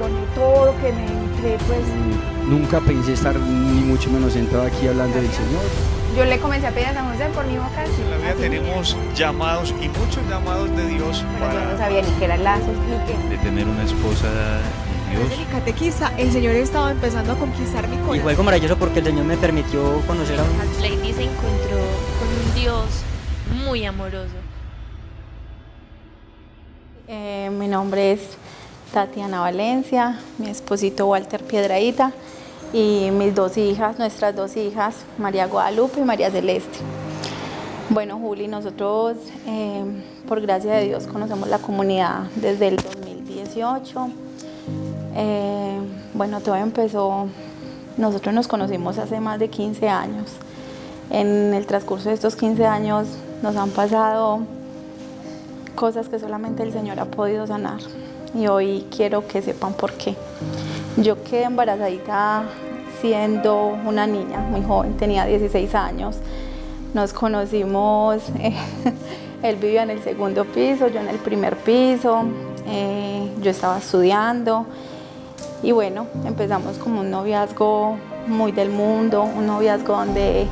poloné todo, que me entré pues... Nunca pensé estar ni mucho menos sentado aquí hablando del Señor. Yo le comencé a pedir a San José por mi vocación. En la vida tenemos llamados y muchos llamados de Dios Pero yo no sabía ni qué era el lazo, explique. De tener una esposa de Dios. El catequista, el Señor estaba empezando a conquistar mi corazón. Y fue algo maravilloso porque el Señor me permitió conocer a un... Lady se encontró con un Dios muy amoroso. Mi nombre es Tatiana Valencia, mi esposito Walter Piedrahita y mis dos hijas, nuestras dos hijas, María Guadalupe y María Celeste. Bueno, Juli, nosotros por gracia de Dios conocemos la comunidad desde el 2018. Bueno, todo empezó, nosotros nos conocimos hace más de 15 años. En el transcurso de estos 15 años nos han pasado cosas que solamente el Señor ha podido sanar. Y hoy quiero que sepan por qué. Yo quedé embarazadita siendo una niña muy joven, tenía 16 años. Nos conocimos, él vivía en el segundo piso, yo en el primer piso. Yo estaba estudiando y bueno, empezamos como un noviazgo muy del mundo, un noviazgo donde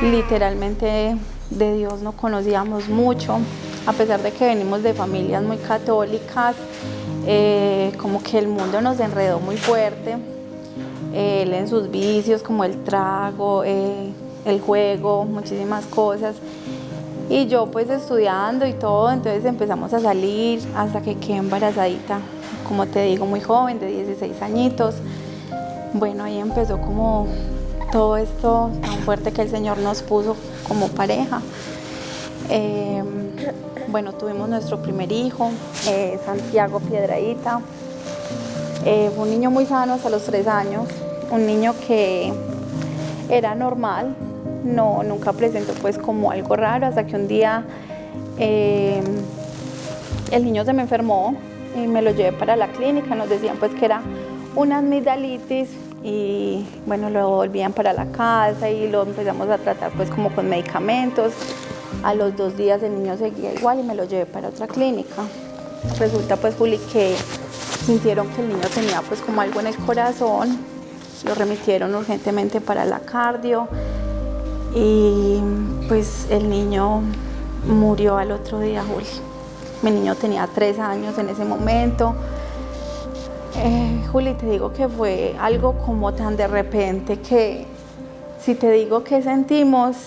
literalmente de Dios no conocíamos mucho. A pesar de que venimos de familias muy católicas, como que el mundo nos enredó muy fuerte. Él en sus vicios, como el trago, el juego, muchísimas cosas. Y yo pues estudiando y todo, entonces empezamos a salir hasta que quedé embarazadita, como te digo, muy joven, de 16 añitos. Bueno, ahí empezó como todo esto tan fuerte que el Señor nos puso como pareja. Bueno, tuvimos nuestro primer hijo, Santiago Piedrahita. Fue un niño muy sano hasta los 3 años, un niño que era normal, nunca presentó pues como algo raro, hasta que un día el niño se me enfermó y me lo llevé para la clínica. Nos decían pues que era una amigdalitis y bueno, lo volvían para la casa y lo empezamos a tratar pues como con medicamentos. A los 2 días el niño seguía igual y me lo llevé para otra clínica. Resulta pues, Juli, que sintieron que el niño tenía pues como algo en el corazón, lo remitieron urgentemente para la cardio y pues el niño murió al otro día, Juli. Mi niño tenía 3 años en ese momento. Juli, te digo que fue algo como tan de repente que si te digo que sentimos,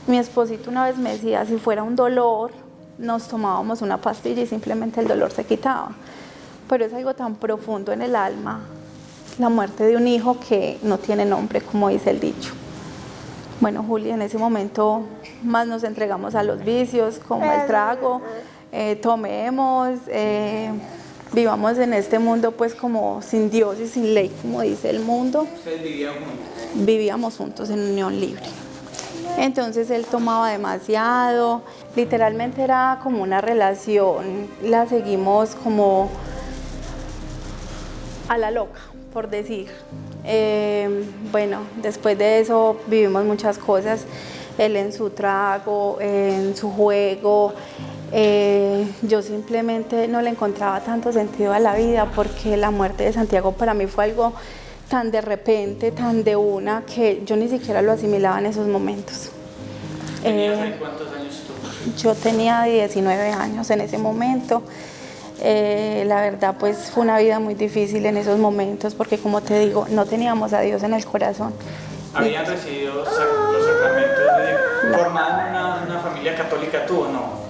mi esposito una vez me decía, si fuera un dolor, nos tomábamos una pastilla y simplemente el dolor se quitaba. Pero es algo tan profundo en el alma, la muerte de un hijo que no tiene nombre, como dice el dicho. Bueno, Juli, en ese momento más nos entregamos a los vicios, como el trago, tomemos, vivamos en este mundo pues como sin Dios y sin ley, como dice el mundo. ¿Ustedes vivían juntos? Vivíamos juntos en unión libre. Entonces él tomaba demasiado, literalmente era como una relación, la seguimos como a la loca, por decir. Bueno, después de eso vivimos muchas cosas, él en su trago, en su juego. Yo simplemente no le encontraba tanto sentido a la vida porque la muerte de Santiago para mí fue algo tan de repente, tan de una, que yo ni siquiera lo asimilaba en esos momentos. ¿Tenías cuántos años tú? Yo tenía 19 años en ese momento. La verdad, pues fue una vida muy difícil en esos momentos porque, como te digo, no teníamos a Dios en el corazón. ¿Habían recibido los sacramentos de formar una familia católica tú o no?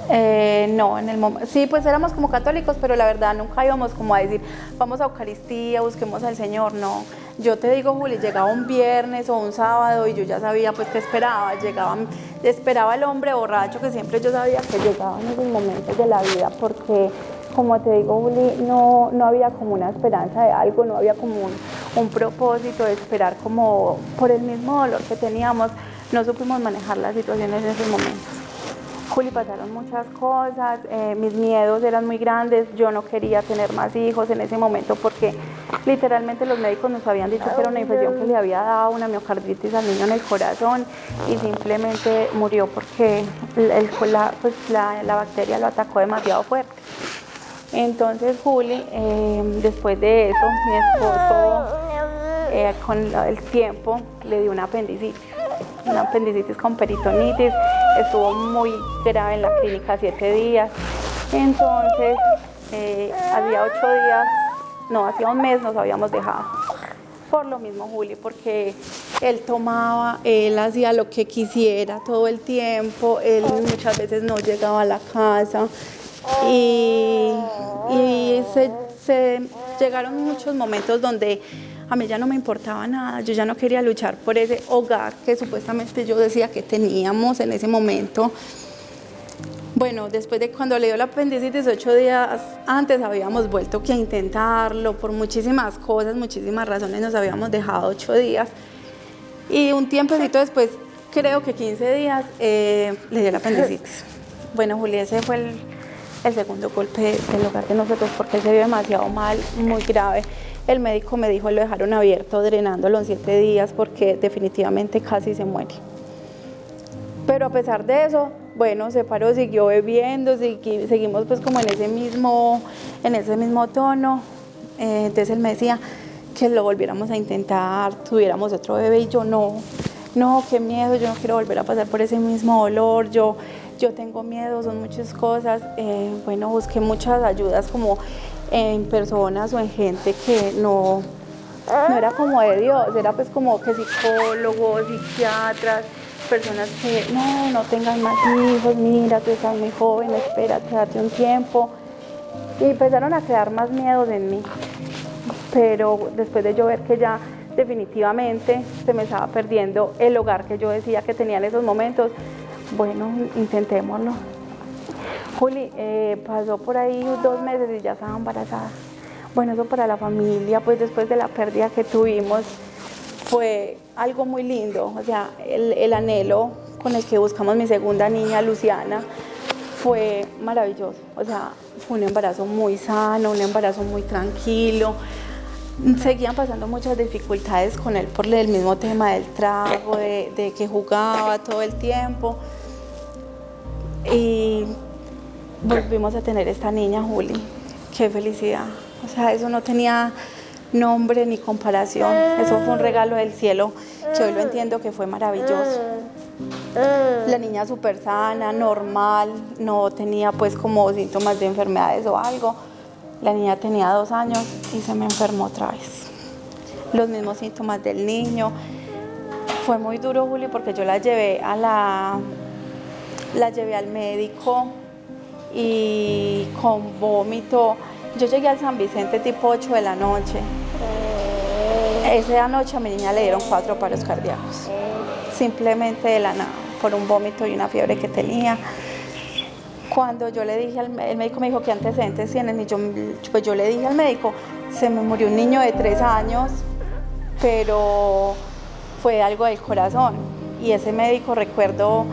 No, en el momento, sí, pues éramos como católicos, pero la verdad nunca íbamos como a decir, vamos a Eucaristía, busquemos al Señor, no. Yo te digo, Juli, llegaba un viernes o un sábado y yo ya sabía pues que esperaba, esperaba el hombre borracho que siempre yo sabía que llegaba en esos momentos de la vida, porque como te digo, Juli, no había como una esperanza de algo, no había como un propósito de esperar, como por el mismo dolor que teníamos, no supimos manejar las situaciones en esos momentos. Juli, pasaron muchas cosas, mis miedos eran muy grandes, yo no quería tener más hijos en ese momento porque literalmente los médicos nos habían dicho que era una infección que le había dado una miocarditis al niño en el corazón y simplemente murió porque la bacteria lo atacó demasiado fuerte. Entonces Juli, después de eso, mi esposo con el tiempo le dio una apendicitis con peritonitis, estuvo muy grave en la clínica 7 días, entonces hacía un mes nos habíamos dejado. Por lo mismo Juli, porque él tomaba, él hacía lo que quisiera todo el tiempo, él muchas veces no llegaba a la casa y se llegaron muchos momentos donde a mí ya no me importaba nada, yo ya no quería luchar por ese hogar que supuestamente yo decía que teníamos en ese momento. Bueno, después de cuando le dio la apendicitis, 8 días antes habíamos vuelto a intentarlo, por muchísimas cosas, muchísimas razones nos habíamos dejado 8 días. Y un tiempecito después, creo que 15 días, le dio la apendicitis. Bueno, Juli, ese fue el segundo golpe del hogar de nosotros porque él se vio demasiado mal, muy grave. El médico me dijo, lo dejaron abierto, drenándolo en 7 días porque definitivamente casi se muere. Pero a pesar de eso, bueno, se paró, siguió bebiendo, seguimos pues como en ese mismo tono. Entonces él me decía que lo volviéramos a intentar, tuviéramos otro bebé y yo no, qué miedo, yo no quiero volver a pasar por ese mismo dolor, yo tengo miedo, son muchas cosas. Bueno, busqué muchas ayudas como en personas o en gente que no era como de Dios, era pues como que psicólogos, psiquiatras, personas que no tengas más hijos, mira, tú estás muy joven, espérate, date un tiempo. Y empezaron a crear más miedos en mí. Pero después de yo ver que ya definitivamente se me estaba perdiendo el hogar que yo decía que tenía en esos momentos, bueno, intentémoslo. Juli, pasó por ahí 2 meses y ya estaba embarazada. Bueno, eso para la familia, pues después de la pérdida que tuvimos, fue algo muy lindo. O sea, el anhelo con el que buscamos mi segunda niña, Luciana, fue maravilloso. O sea, fue un embarazo muy sano, un embarazo muy tranquilo. Seguían pasando muchas dificultades con él por el mismo tema del trago, de que jugaba todo el tiempo. Y volvimos a tener esta niña, Juli. Qué felicidad. O sea, eso no tenía nombre ni comparación. Eso fue un regalo del cielo que hoy lo entiendo que fue maravilloso. La niña súper sana, normal, no tenía pues como síntomas de enfermedades o algo. La niña tenía 2 años y se me enfermó otra vez. Los mismos síntomas del niño. Fue muy duro, Juli, porque yo la llevé al médico y con vómito. Yo llegué al San Vicente tipo 8 de la noche. Esa noche a mi niña le dieron 4 paros cardíacos, simplemente de la nada, por un vómito y una fiebre que tenía. Cuando yo le dije el médico me dijo, ¿qué antecedentes tienen? Y yo le dije al médico, se me murió un niño de 3 años, pero fue algo del corazón. Y ese médico, recuerdo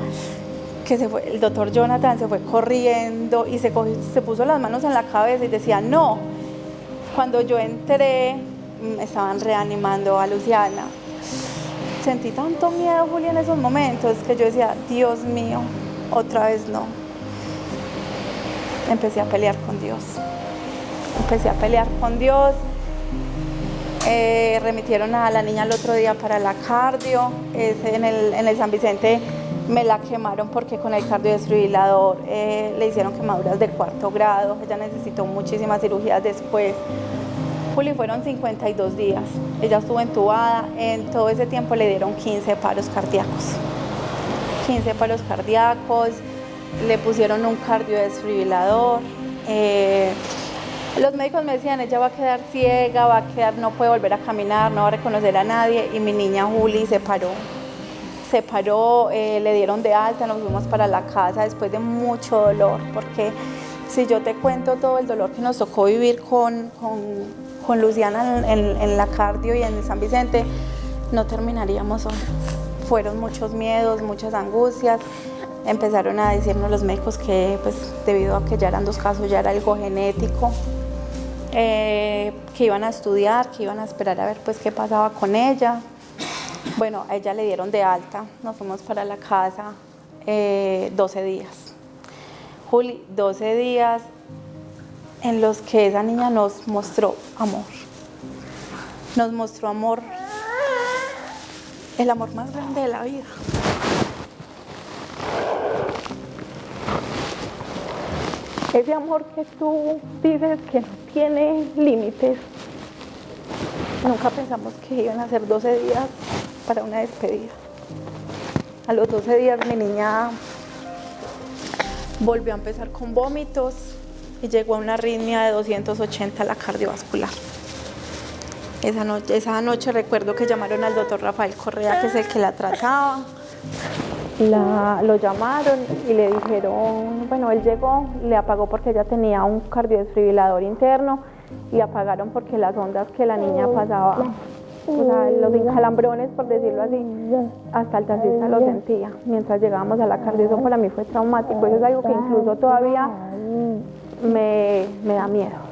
que el doctor Jonathan se fue corriendo y se puso las manos en la cabeza y decía, no. Cuando yo entré, estaban reanimando a Luciana. Sentí tanto miedo, Julia, en esos momentos, que yo decía, Dios mío, otra vez no. Empecé a pelear con Dios. Remitieron a la niña el otro día para la cardio. En el San Vicente me la quemaron porque con el cardiodesfibrilador le hicieron quemaduras de 4º grado. Ella necesitó muchísimas cirugías después. Juli, fueron 52 días. Ella estuvo entubada. En todo ese tiempo le dieron 15 paros cardíacos. 15 paros cardíacos. Le pusieron un cardiodesfibrilador. Los médicos me decían, ella va a quedar ciega, no puede volver a caminar, no va a reconocer a nadie. Y mi niña Juli se paró, le dieron de alta, nos fuimos para la casa después de mucho dolor, porque si yo te cuento todo el dolor que nos tocó vivir con Luciana en la cardio y en el San Vicente, no terminaríamos hoy. Fueron muchos miedos, muchas angustias. Empezaron a decirnos los médicos que pues, debido a que ya eran 2 casos, ya era algo genético, que iban a estudiar, que iban a esperar a ver pues, qué pasaba con ella. Bueno, a ella le dieron de alta, nos fuimos para la casa 12 días. Juli, 12 días en los que esa niña nos mostró amor. Nos mostró amor, el amor más grande de la vida. Ese amor que tú dices que no tiene límites. Nunca pensamos que iban a ser 12 días para una despedida. A los 12 días mi niña volvió a empezar con vómitos y llegó a una arritmia de 280 a la cardiovascular. Esa noche recuerdo que llamaron al doctor Rafael Correa, que es el que la trataba. Lo llamaron y le dijeron, bueno, él llegó, le apagó porque ella tenía un cardiodesfibrilador interno y apagaron porque las ondas que la niña pasaba, o sea, los encalambrones, por decirlo así, hasta el taxista lo sentía mientras llegábamos a la cardio. Eso para mí fue traumático, eso es algo que incluso todavía me da miedo.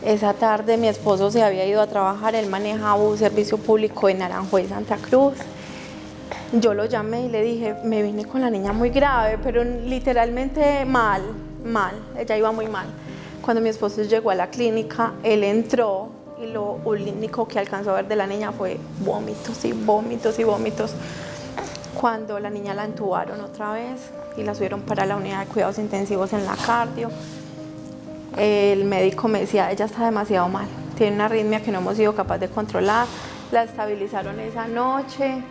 Esa tarde mi esposo se había ido a trabajar, él manejaba un servicio público en Aranjuez, Santa Cruz. Yo lo llamé y le dije, me vine con la niña muy grave, pero literalmente mal, ella iba muy mal. Cuando mi esposo llegó a la clínica, él entró y lo único que alcanzó a ver de la niña fue vómitos y vómitos y vómitos. Cuando la niña la entubaron otra vez y la subieron para la unidad de cuidados intensivos en la cardio, el médico me decía, ella está demasiado mal, tiene una arritmia que no hemos sido capaces de controlar. La estabilizaron esa noche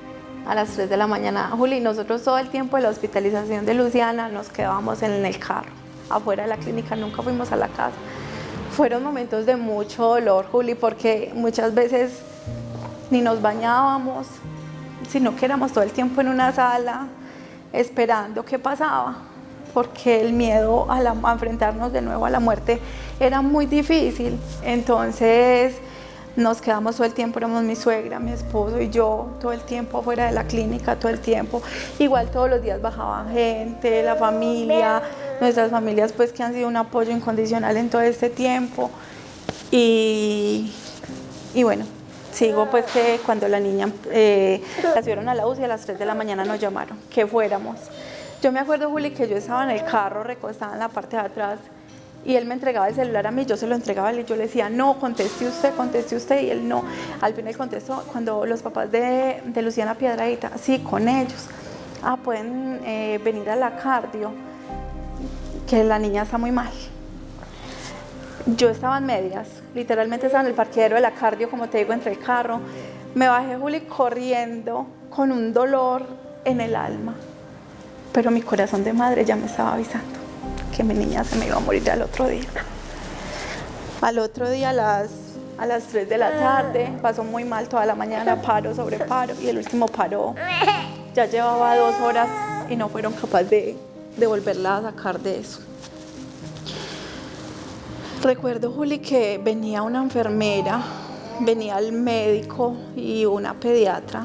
a las 3 de la mañana. Juli, nosotros todo el tiempo de la hospitalización de Luciana nos quedábamos en el carro, afuera de la clínica, nunca fuimos a la casa. Fueron momentos de mucho dolor, Juli, porque muchas veces ni nos bañábamos, sino que éramos todo el tiempo en una sala esperando qué pasaba, porque el miedo a enfrentarnos de nuevo a la muerte era muy difícil. Entonces nos quedamos todo el tiempo, éramos mi suegra, mi esposo y yo, todo el tiempo afuera de la clínica, todo el tiempo. Igual todos los días bajaba gente, la familia, nuestras familias pues que han sido un apoyo incondicional en todo este tiempo. Y bueno, sigo pues que cuando la niña la subieron a la UCI a las 3 de la mañana nos llamaron, que fuéramos. Yo me acuerdo, Juli, que yo estaba en el carro recostada en la parte de atrás y él me entregaba el celular a mí, yo se lo entregaba a él y yo le decía, no, conteste usted, y él no. Al final contestó, cuando los papás de Luciana Piedradita, sí, con ellos, pueden venir a la cardio, que la niña está muy mal. Yo estaba en medias, literalmente estaba en el parqueadero de la cardio, como te digo, entre el carro. Me bajé, Juli, corriendo con un dolor en el alma, pero mi corazón de madre ya me estaba avisando que mi niña se me iba a morir al otro día. Al otro día a las 3 de la tarde, pasó muy mal toda la mañana, paro sobre paro, y el último paro ya llevaba 2 horas y no fueron capaces de volverla a sacar de eso. Recuerdo, Juli, que venía una enfermera, venía el médico y una pediatra.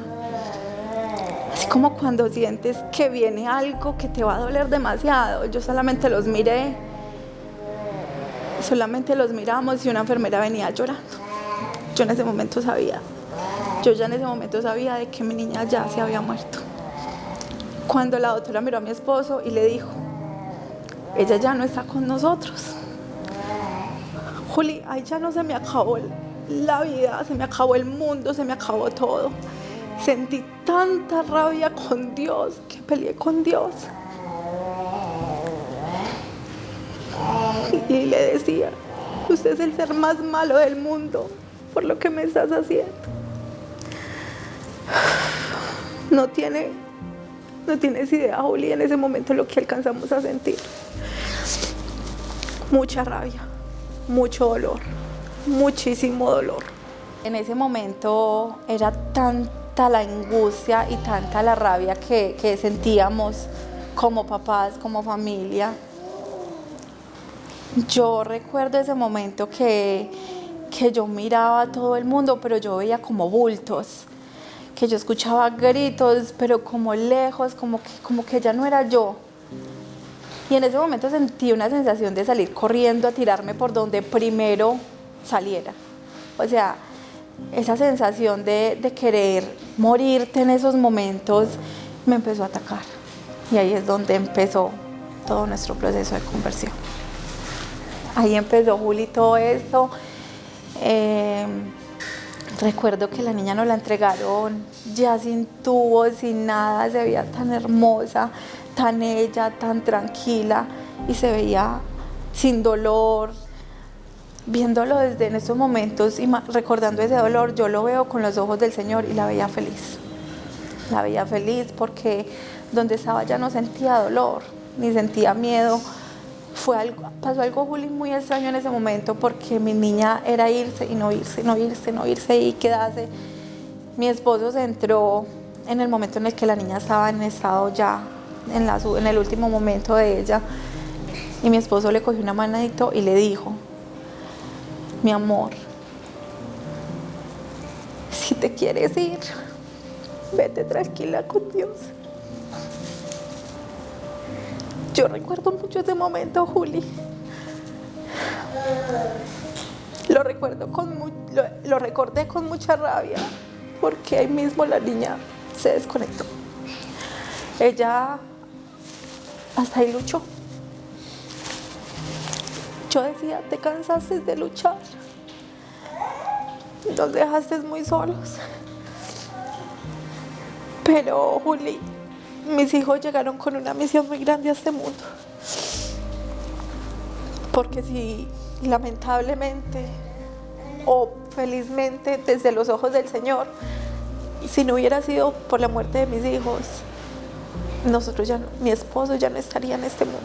Así como cuando sientes que viene algo que te va a doler demasiado. Yo solamente los miré, solamente los miramos y una enfermera venía llorando. Yo ya en ese momento sabía de que mi niña ya se había muerto. Cuando la doctora miró a mi esposo y le dijo, ella ya no está con nosotros. Juli, ahí ya no se me acabó la vida, se me acabó el mundo, se me acabó todo. Sentí tanta rabia con Dios que peleé con Dios. Y le decía, usted es el ser más malo del mundo por lo que me estás haciendo. No tienes idea, Juli, en ese momento lo que alcanzamos a sentir. Mucha rabia, mucho dolor, muchísimo dolor. En ese momento era tanta la angustia y tanta la rabia que sentíamos como papás, como familia. Yo recuerdo ese momento que yo miraba a todo el mundo, pero yo veía como bultos, que yo escuchaba gritos, pero como lejos, como que ya no era yo. Y en ese momento sentí una sensación de salir corriendo a tirarme por donde primero saliera. O sea, esa sensación de querer morirte en esos momentos me empezó a atacar. Y ahí es donde empezó todo nuestro proceso de conversión. Ahí empezó Juli todo esto. Recuerdo que la niña nos la entregaron ya sin tubos, sin nada, se veía tan hermosa, tan ella, tan tranquila y se veía sin dolor. Viéndolo desde en estos momentos y recordando ese dolor, yo lo veo con los ojos del Señor y la veía feliz. La veía feliz porque donde estaba ya no sentía dolor, ni sentía miedo. Pasó algo, Juli, muy extraño en ese momento porque mi niña era irse y no irse, no irse, no irse y quedarse. Mi esposo se entró en el momento en el que la niña estaba en estado ya, en el último momento de ella. Y mi esposo le cogió una manadito y le dijo: mi amor, si te quieres ir, vete tranquila con Dios. Yo recuerdo mucho ese momento, Juli. Lo recordé con mucha rabia, porque ahí mismo la niña se desconectó. Ella hasta ahí luchó. Yo decía: te cansaste de luchar, nos dejaste muy solos. Pero, Juli, mis hijos llegaron con una misión muy grande a este mundo. Porque si lamentablemente o felizmente desde los ojos del Señor, si no hubiera sido por la muerte de mis hijos, mi esposo ya no estaría en este mundo.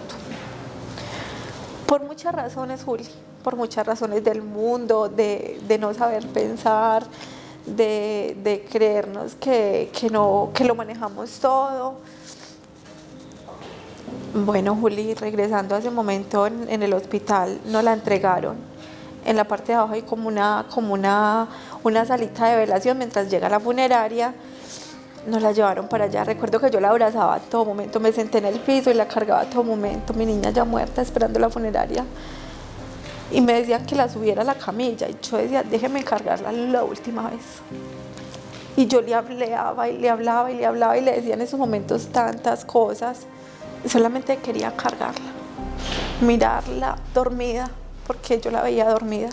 Por muchas razones, Juli, por muchas razones del mundo, de no saber pensar, de creernos que lo manejamos todo. Bueno, Juli, regresando a ese momento en el hospital, nos la entregaron. En la parte de abajo hay como una salita de velación mientras llega la funeraria. Nos la llevaron para allá. Recuerdo que yo la abrazaba a todo momento, me senté en el piso y la cargaba a todo momento. Mi niña ya muerta esperando la funeraria. Y me decían que la subiera a la camilla. Y yo decía: déjeme cargarla la última vez. Y yo le hablaba y le hablaba y le hablaba y le decía en esos momentos tantas cosas. Solamente quería cargarla, mirarla dormida, porque yo la veía dormida.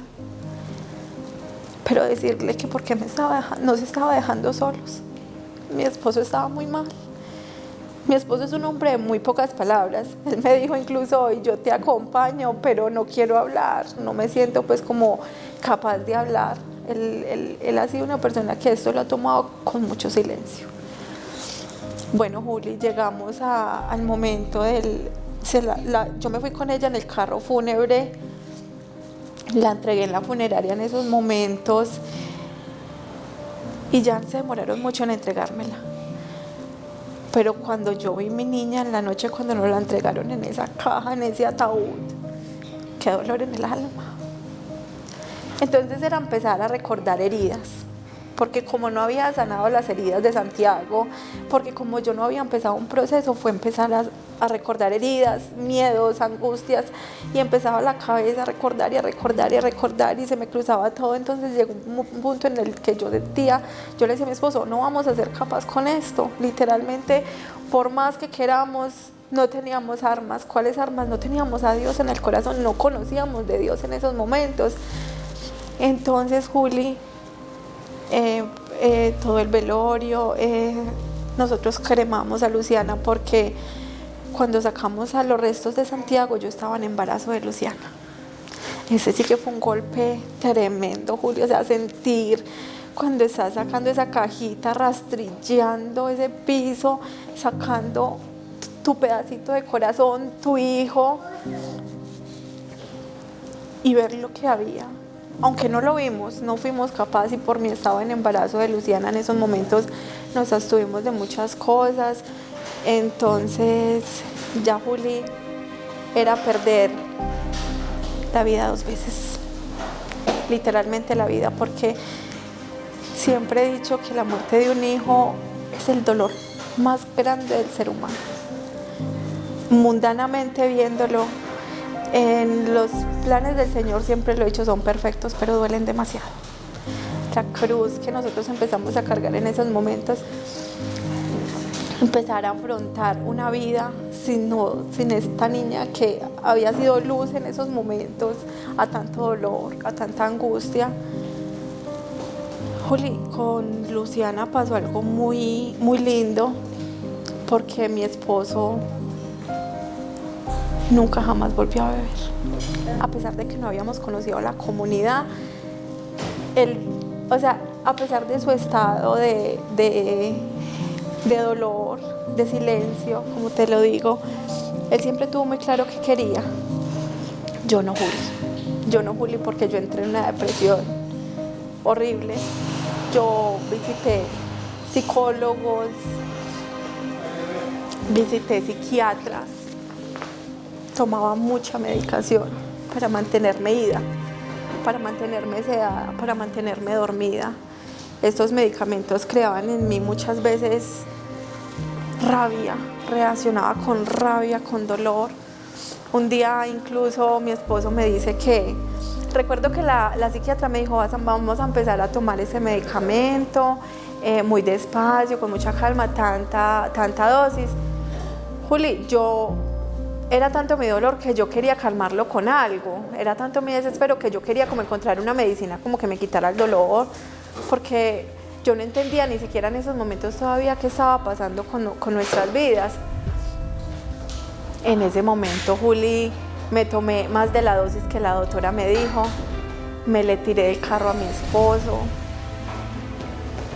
Pero decirle que porque no se estaba dejando solos. Mi esposo estaba muy mal. Mi esposo es un hombre de muy pocas palabras. Él me dijo incluso hoy: yo te acompaño, pero no quiero hablar, no me siento pues como capaz de hablar. Él ha sido una persona que esto lo ha tomado con mucho silencio. Bueno, Juli, llegamos al momento yo me fui con ella en el carro fúnebre, la entregué en la funeraria en esos momentos y ya se demoraron mucho en entregármela. Pero cuando yo vi a mi niña en la noche, cuando nos la entregaron en esa caja, en ese ataúd, qué dolor en el alma. Entonces era empezar a recordar heridas, porque como no había sanado las heridas de Santiago, porque como yo no había empezado un proceso, fue empezar a recordar heridas, miedos, angustias, y empezaba la cabeza a recordar y a recordar y a recordar, y se me cruzaba todo. Entonces llegó un punto en el que yo le decía a mi esposo: no vamos a ser capaz con esto. Literalmente, por más que queramos, no teníamos armas. ¿Cuáles armas? No teníamos a Dios en el corazón, no conocíamos de Dios en esos momentos. Entonces, Juli, todo el velorio, nosotros cremamos a Luciana porque cuando sacamos a los restos de Santiago, yo estaba en embarazo de Luciana. Ese sí que fue un golpe tremendo, Julio, o sea, sentir cuando estás sacando esa cajita, rastrillando ese piso, sacando tu pedacito de corazón, tu hijo, y ver lo que había. Aunque no lo vimos, no fuimos capaces, y por mi estado en embarazo de Luciana en esos momentos nos abstuvimos de muchas cosas. Entonces ya, Juli, era perder la vida 2 veces, literalmente la vida, porque siempre he dicho que la muerte de un hijo es el dolor más grande del ser humano. Mundanamente viéndolo, en los planes del Señor, siempre lo he dicho, son perfectos, pero duelen demasiado. La cruz que nosotros empezamos a cargar en esos momentos, empezar a afrontar una vida sin esta niña que había sido luz en esos momentos, a tanto dolor, a tanta angustia. Juli, con Luciana pasó algo muy, muy lindo, porque mi esposo nunca jamás volvió a beber. A pesar de que no habíamos conocido la comunidad, él, o sea, a pesar de su estado de dolor, de silencio, como te lo digo, él siempre tuvo muy claro qué quería. Yo no, Juli, porque yo entré en una depresión horrible. Yo visité psicólogos, visité psiquiatras, tomaba mucha medicación para mantenerme ida, para mantenerme sedada, para mantenerme dormida. Estos medicamentos creaban en mí muchas veces rabia, reaccionaba con rabia, con dolor. Un día incluso mi esposo me dice que, recuerdo que la psiquiatra me dijo, vamos a empezar a tomar ese medicamento muy despacio, con mucha calma, tanta dosis. Juli, era tanto mi dolor que yo quería calmarlo con algo, era tanto mi desespero que yo quería como encontrar una medicina como que me quitara el dolor, porque yo no entendía ni siquiera en esos momentos todavía qué estaba pasando con nuestras vidas. En ese momento, Juli, me tomé más de la dosis que la doctora me dijo, me le tiré del carro a mi esposo.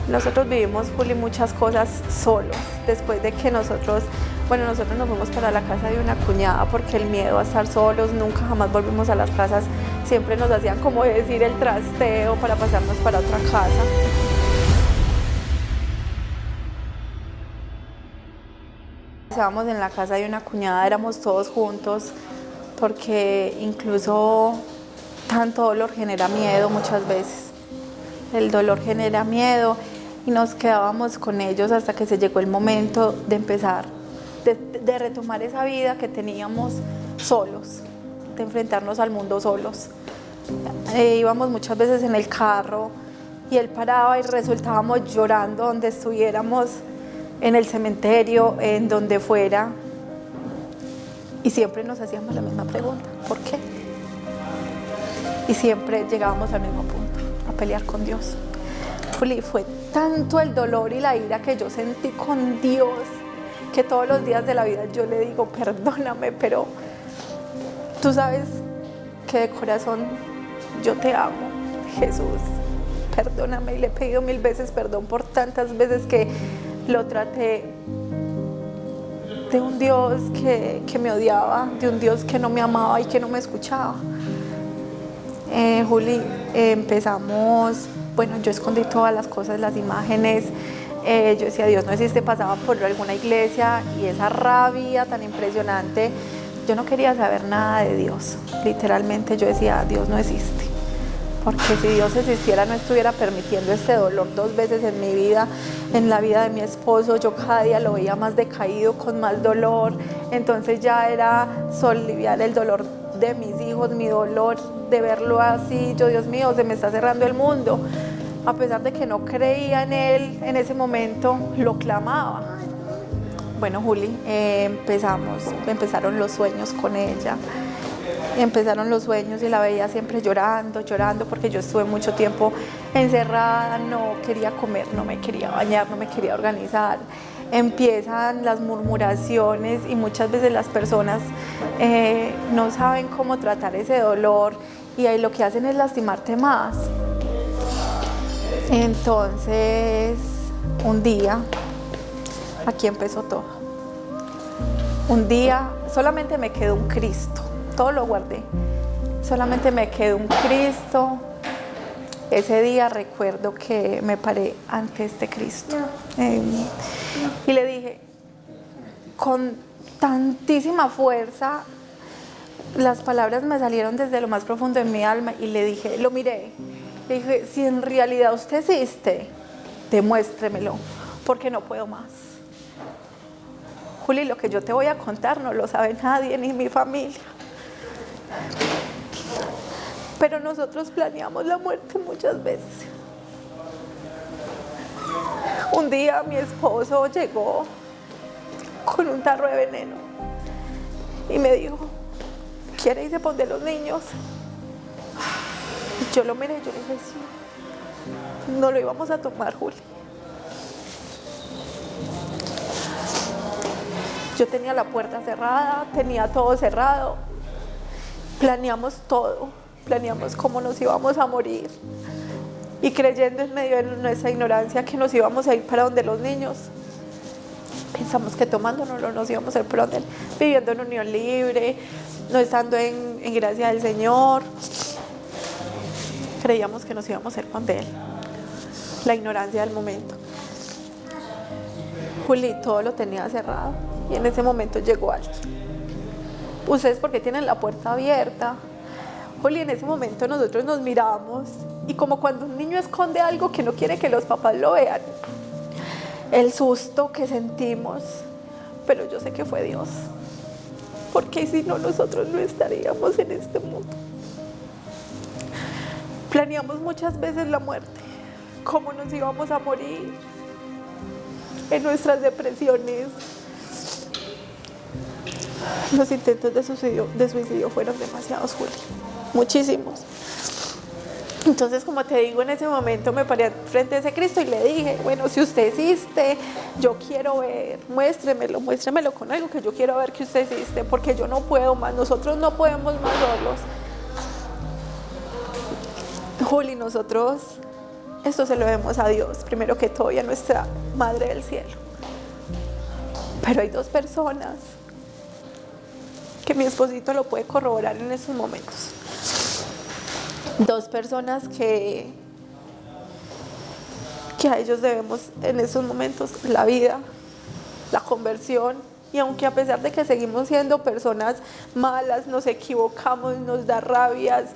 Nosotros vivimos, Juli, muchas cosas solos, después de que nosotros nos fuimos para la casa de una cuñada porque el miedo a estar solos, nunca jamás volvimos a las casas, siempre nos hacían como decir el trasteo para pasarnos para otra casa. Estábamos en la casa de una cuñada, éramos todos juntos, porque incluso tanto dolor genera miedo muchas veces. El dolor genera miedo y nos quedábamos con ellos hasta que se llegó el momento de empezar, de retomar esa vida que teníamos solos, de enfrentarnos al mundo solos. Íbamos muchas veces en el carro y él paraba y resultábamos llorando donde estuviéramos, en el cementerio, en donde fuera, y siempre nos hacíamos la misma pregunta, ¿por qué? Y siempre llegábamos al mismo punto, a pelear con Dios. Fue tanto el dolor y la ira que yo sentí con Dios, que todos los días de la vida yo le digo, perdóname, pero tú sabes que de corazón yo te amo, Jesús, perdóname. Y le he pedido 1000 veces perdón por tantas veces que lo traté de un Dios que me odiaba, de un Dios que no me amaba y que no me escuchaba. Juli, empezamos, yo escondí todas las cosas, las imágenes, yo decía, Dios no existe, pasaba por alguna iglesia y esa rabia tan impresionante, yo no quería saber nada de Dios, literalmente yo decía, Dios no existe. Porque si Dios existiera no estuviera permitiendo este dolor 2 veces en mi vida, en la vida de mi esposo. Yo cada día lo veía más decaído, con más dolor. Entonces ya era soliviar el dolor de mis hijos, mi dolor de verlo así. Yo, Dios mío, se me está cerrando el mundo. A pesar de que no creía en él, en ese momento lo clamaba. Bueno, Juli, empezaron los sueños con ella. Empezaron los sueños y la veía siempre llorando, porque yo estuve mucho tiempo encerrada, no quería comer, no me quería bañar, no me quería organizar. Empiezan las murmuraciones y muchas veces las personas no saben cómo tratar ese dolor y ahí lo que hacen es lastimarte más. Entonces, un día, aquí empezó todo. Un día solamente me quedó un Cristo. Todo lo guardé, solamente me quedó un Cristo. Ese día recuerdo que me paré ante este Cristo y le dije con tantísima fuerza, las palabras me salieron desde lo más profundo de mi alma y le dije, lo miré, le dije, si en realidad usted existe, demuéstremelo, porque no puedo más. Juli, lo que yo te voy a contar no lo sabe nadie, ni mi familia. Pero nosotros planeamos la muerte muchas veces. Un día mi esposo llegó con un tarro de veneno y me dijo, ¿quiere irse por de los niños? Y yo lo miré y yo le dije, sí, no lo íbamos a tomar, Juli. Yo tenía la puerta cerrada, tenía todo cerrado, planeamos todo, planeamos cómo nos íbamos a morir y creyendo en medio de nuestra ignorancia que nos íbamos a ir para donde los niños. Pensamos que tomándonos nos íbamos a ir para donde él, viviendo en unión libre, no estando en gracia del Señor. Creíamos que nos íbamos a ir con él, la ignorancia del momento. Juli todo lo tenía cerrado y en ese momento llegó alguien. Ustedes porque tienen la puerta abierta. Juli, en ese momento nosotros nos miramos y como cuando un niño esconde algo que no quiere que los papás lo vean, el susto que sentimos, pero yo sé que fue Dios, porque si no nosotros no estaríamos en este mundo. Planeamos muchas veces la muerte, cómo nos íbamos a morir, en nuestras depresiones. Los intentos de suicidio fueron demasiados, Juli, muchísimos. Entonces, como te digo, en ese momento me paré frente a ese Cristo y le dije, bueno, si usted existe, yo quiero ver, muéstremelo con algo que yo quiero ver que usted existe, porque yo no puedo más, nosotros no podemos más solos. Juli, nosotros esto se lo debemos a Dios, primero que todo, y a nuestra Madre del Cielo. Pero hay dos personas que mi esposito lo puede corroborar en estos momentos. Dos personas que a ellos debemos en estos momentos la vida, la conversión, y aunque a pesar de que seguimos siendo personas malas, nos equivocamos, nos da rabias,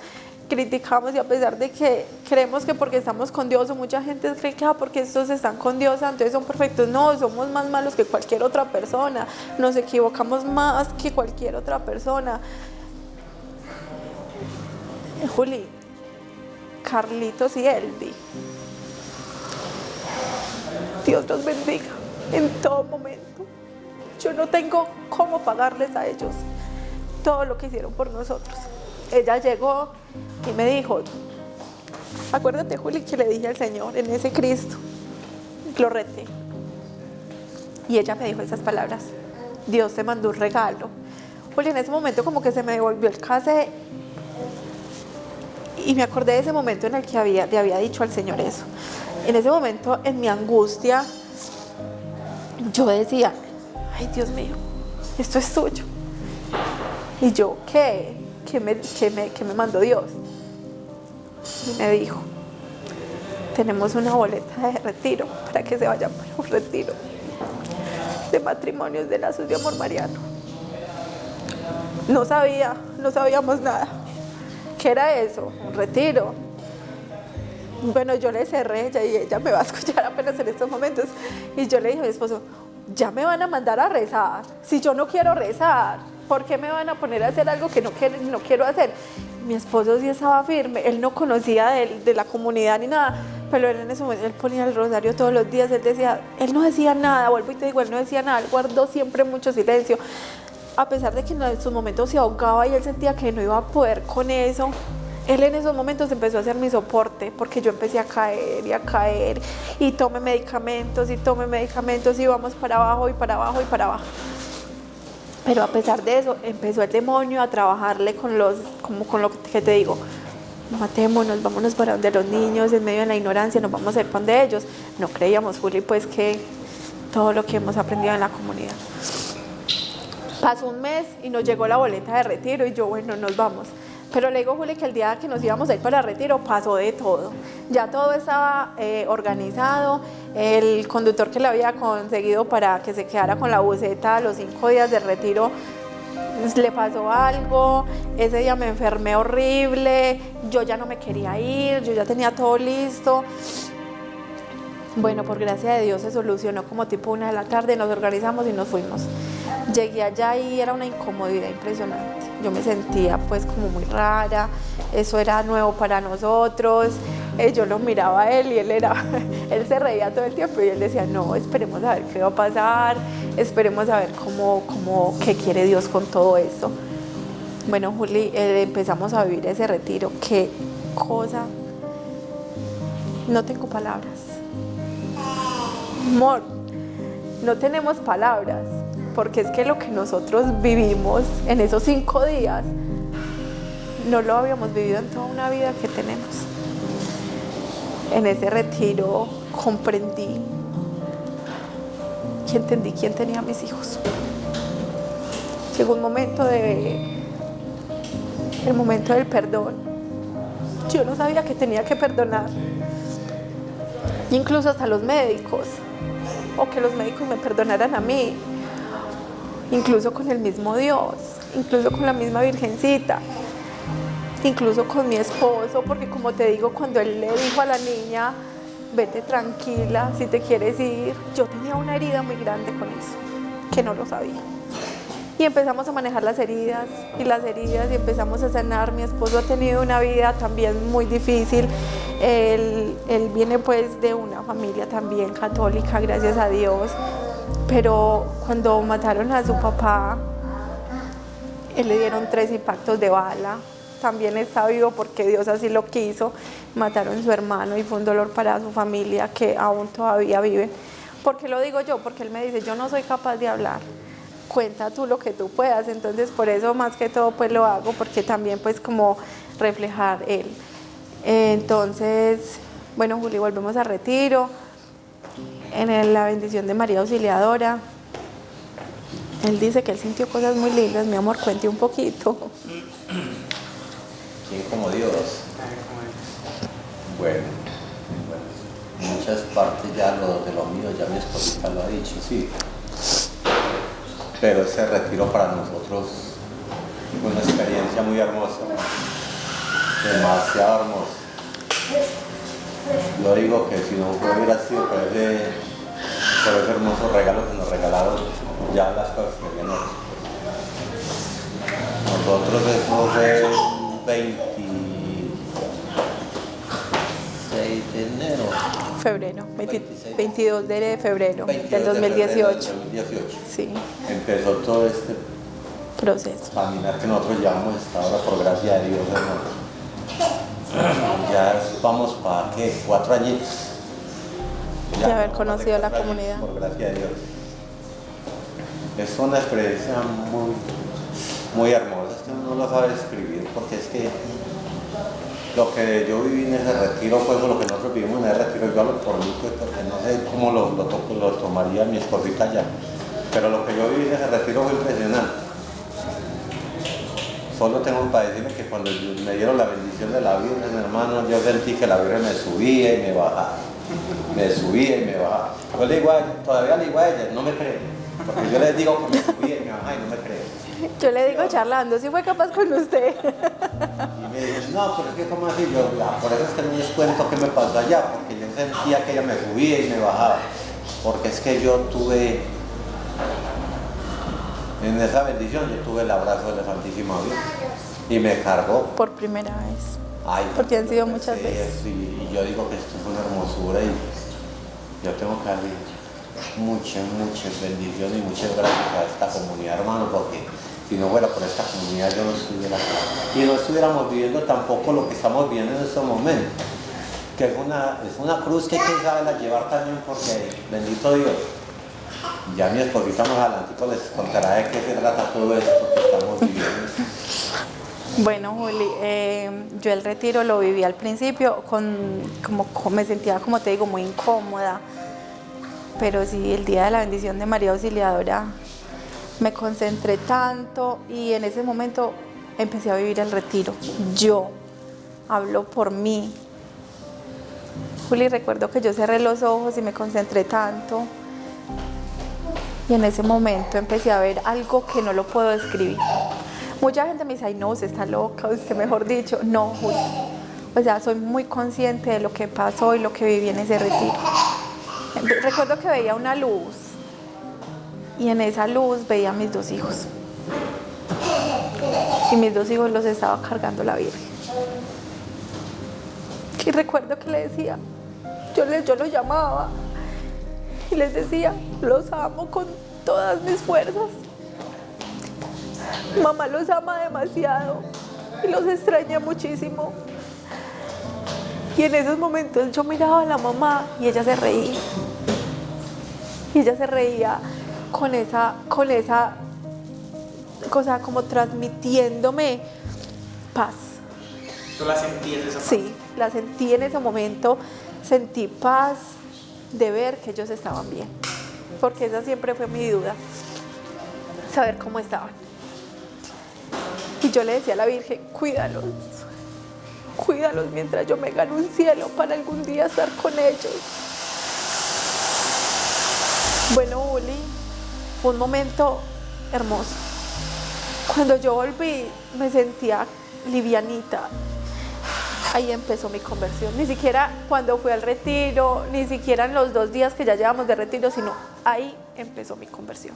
criticamos, y a pesar de que creemos que porque estamos con Dios, o mucha gente cree que porque estos están con Dios entonces son perfectos. No, somos más malos que cualquier otra persona, nos equivocamos más que cualquier otra persona. Juli, Carlitos y Elvi, Dios los bendiga en todo momento. Yo no tengo cómo pagarles a ellos todo lo que hicieron por nosotros. Ella llegó y me dijo, acuérdate, Juli, que le dije al Señor en ese Cristo, lo reté. Y ella me dijo esas palabras, Dios te mandó un regalo. Juli, en ese momento como que se me devolvió el cassette y me acordé de ese momento en el que le había dicho al Señor eso. En ese momento, en mi angustia, yo decía, ay, Dios mío, esto es tuyo. Y yo, ¿qué me mandó Dios? Y me dijo, tenemos una boleta de retiro para que se vayan para un retiro de matrimonios de lazos de amor mariano. No sabíamos nada. ¿Qué era eso? Un retiro. Bueno, yo le cerré y ella me va a escuchar apenas en estos momentos. Y yo le dije a mi esposo, ya me van a mandar a rezar. Si yo no quiero rezar, ¿por qué me van a poner a hacer algo que no quiero hacer? Mi esposo sí estaba firme, él no conocía de la comunidad ni nada, pero él en ese momento, él ponía el rosario todos los días, él no decía nada, vuelvo y te digo, él no decía nada, él guardó siempre mucho silencio, a pesar de que en sus momentos se ahogaba y él sentía que no iba a poder con eso. Él en esos momentos empezó a hacer mi soporte, porque yo empecé a caer, y tome medicamentos, y vamos para abajo, y para abajo, y para abajo. Pero a pesar de eso, empezó el demonio a trabajarle con lo que te digo. Matémonos, vámonos para donde los niños, en medio de la ignorancia, nos vamos a ir para donde ellos. No creíamos, Juli, pues que todo lo que hemos aprendido en la comunidad. Pasó un mes y nos llegó la boleta de retiro y yo, bueno, nos vamos. Pero le digo, Juli, que el día que nos íbamos a ir para el retiro pasó de todo. Ya todo estaba organizado. El conductor que le había conseguido para que se quedara con la buseta a los 5 días de retiro, le pasó algo. Ese día me enfermé horrible. Yo ya no me quería ir, yo ya tenía todo listo. Bueno, por gracia de Dios se solucionó como tipo 1 de la tarde, nos organizamos y nos fuimos. Llegué allá y era una incomodidad impresionante. Yo me sentía pues como muy rara, eso era nuevo para nosotros. Yo lo miraba a él y él se reía todo el tiempo y él decía, no, esperemos a ver qué va a pasar. esperemos a ver qué quiere Dios con todo esto. Bueno, Juli, empezamos a vivir ese retiro. Qué cosa, no tengo palabras. Amor, no tenemos palabras, porque es que lo que nosotros vivimos en esos 5 días no lo habíamos vivido en toda una vida que tenemos. En ese retiro comprendí y entendí quién tenía a mis hijos. Llegó un momento el momento del perdón. Yo no sabía que tenía que perdonar, incluso hasta los médicos, o que los médicos me perdonaran a mí, incluso con el mismo Dios, incluso con la misma Virgencita, incluso con mi esposo, porque como te digo, cuando él le dijo a la niña, vete tranquila, si te quieres ir, yo tenía una herida muy grande con eso, que no lo sabía. Y empezamos a manejar las heridas, y empezamos a sanar. Mi esposo ha tenido una vida también muy difícil. Él viene pues de una familia también católica, gracias a Dios. Pero cuando mataron a su papá, él le dieron 3 impactos de bala. También está vivo porque Dios así lo quiso. Mataron a su hermano y fue un dolor para su familia que aún todavía vive. ¿Por qué lo digo yo? Porque él me dice, yo no soy capaz de hablar. Cuenta tú lo que tú puedas. Entonces por eso más que todo pues lo hago, porque también pues como reflejar él. Entonces, bueno, Juli, volvemos a retiro. En la bendición de María Auxiliadora, él dice que él sintió cosas muy lindas. Mi amor, cuente un poquito. ¿Quién como Dios? Bueno, en muchas partes ya de lo mío, ya mi esposita lo ha dicho, sí. Pero ese retiro para nosotros fue una experiencia muy hermosa, demasiado hermosa. Yo digo que si no hubiera sido por ese hermoso regalo que nos regalaron, ya las cosas serían otras. Nosotros eso fue el 26 de enero. Febrero, 22 de febrero 22 del 2018. Sí. Empezó todo este Proceso. caminar que nosotros llevamos hasta ahora, por gracia de Dios, hermano. Ya vamos para, ¿qué? 4 añitos. De haber conocido la comunidad. Por gracia de Dios. Es una experiencia muy hermosa, es que uno no lo sabe describir, porque es que lo que yo viví en ese retiro fue lo que nosotros vivimos en ese retiro. Yo hablo por mí, pues, porque no sé cómo lo tomaría mi esposita ya, pero lo que yo viví en ese retiro fue impresionante. Solo tengo para decirme que cuando me dieron la bendición de la Virgen, hermano, yo sentí que la Virgen me subía y me bajaba. Me subía y me bajaba. Yo le digo a ella, todavía le digo a ella, no me cree. Porque yo les digo que me subía y me bajaba y no me cree. Yo le digo charlando, si fue capaz con usted. Y me dice, no, pero es que como así, yo, por eso es que no les cuento qué me pasó allá, porque yo sentía que ella me subía y me bajaba. Porque es que yo tuve, en esa bendición, yo tuve el abrazo de la Santísima Virgen y me cargó. Por primera vez. Ay, porque han sido muchas veces. Y yo digo que esto es una hermosura y yo tengo que darle muchas bendiciones y muchas gracias a esta comunidad, hermano, porque si no fuera por esta comunidad yo no estuviera acá. Y no estuviéramos viviendo tampoco lo que estamos viviendo en estos momentos, que es una cruz que hay que saberla llevar también, porque bendito Dios. Ya mi esposita más adelante les contará de qué se trata todo esto que estamos viviendo. Bueno, Juli, yo el retiro lo viví al principio, me sentía, como te digo, muy incómoda, pero sí, el día de la bendición de María Auxiliadora me concentré tanto y en ese momento empecé a vivir el retiro. Yo hablo por mí. Juli, recuerdo que yo cerré los ojos y me concentré tanto y en ese momento empecé a ver algo que no lo puedo describir. Mucha gente me dice, ay no, usted está loca, usted mejor dicho. No, Juli. O sea, soy muy consciente de lo que pasó y lo que viví en ese retiro. Recuerdo que veía una luz y en esa luz veía a mis 2 hijos. Y mis 2 hijos los estaba cargando la Virgen. Y recuerdo que le decía, yo los llamaba y les decía, los amo con todas mis fuerzas. Mamá los ama demasiado y los extraña muchísimo. Y en esos momentos yo miraba a la mamá y ella se reía. Y ella se reía con esa cosa como transmitiéndome paz. ¿Tú la sentías esa paz? Sí, la sentí en ese momento, sentí paz de ver que ellos estaban bien. Porque esa siempre fue mi duda, saber cómo estaban. Y yo le decía a la Virgen, cuídalos mientras yo me gano un cielo para algún día estar con ellos. Bueno, Uli, fue un momento hermoso. Cuando yo volví, me sentía livianita. Ahí empezó mi conversión. Ni siquiera cuando fui al retiro, ni siquiera en los 2 días que ya llevamos de retiro, sino ahí empezó mi conversión.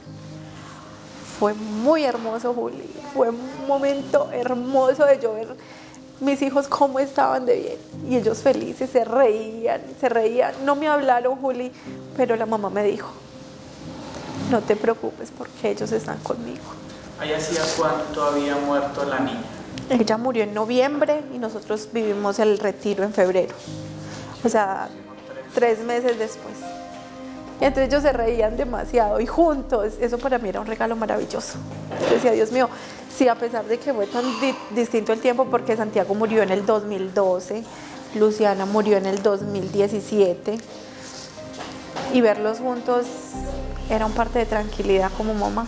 Fue muy hermoso, Juli. Fue un momento hermoso de yo ver mis hijos cómo estaban de bien. Y ellos felices, se reían. No me hablaron, Juli, pero la mamá me dijo, no te preocupes porque ellos están conmigo. ¿Ahí hacía cuánto había muerto la niña? Ella murió en noviembre y nosotros vivimos el retiro en febrero. O sea, 3 meses después. Y entonces ellos se reían demasiado y juntos, eso para mí era un regalo maravilloso. Yo decía, Dios mío, sí, a pesar de que fue tan distinto el tiempo, porque Santiago murió en el 2012, Luciana murió en el 2017, y verlos juntos era un parte de tranquilidad como mamá.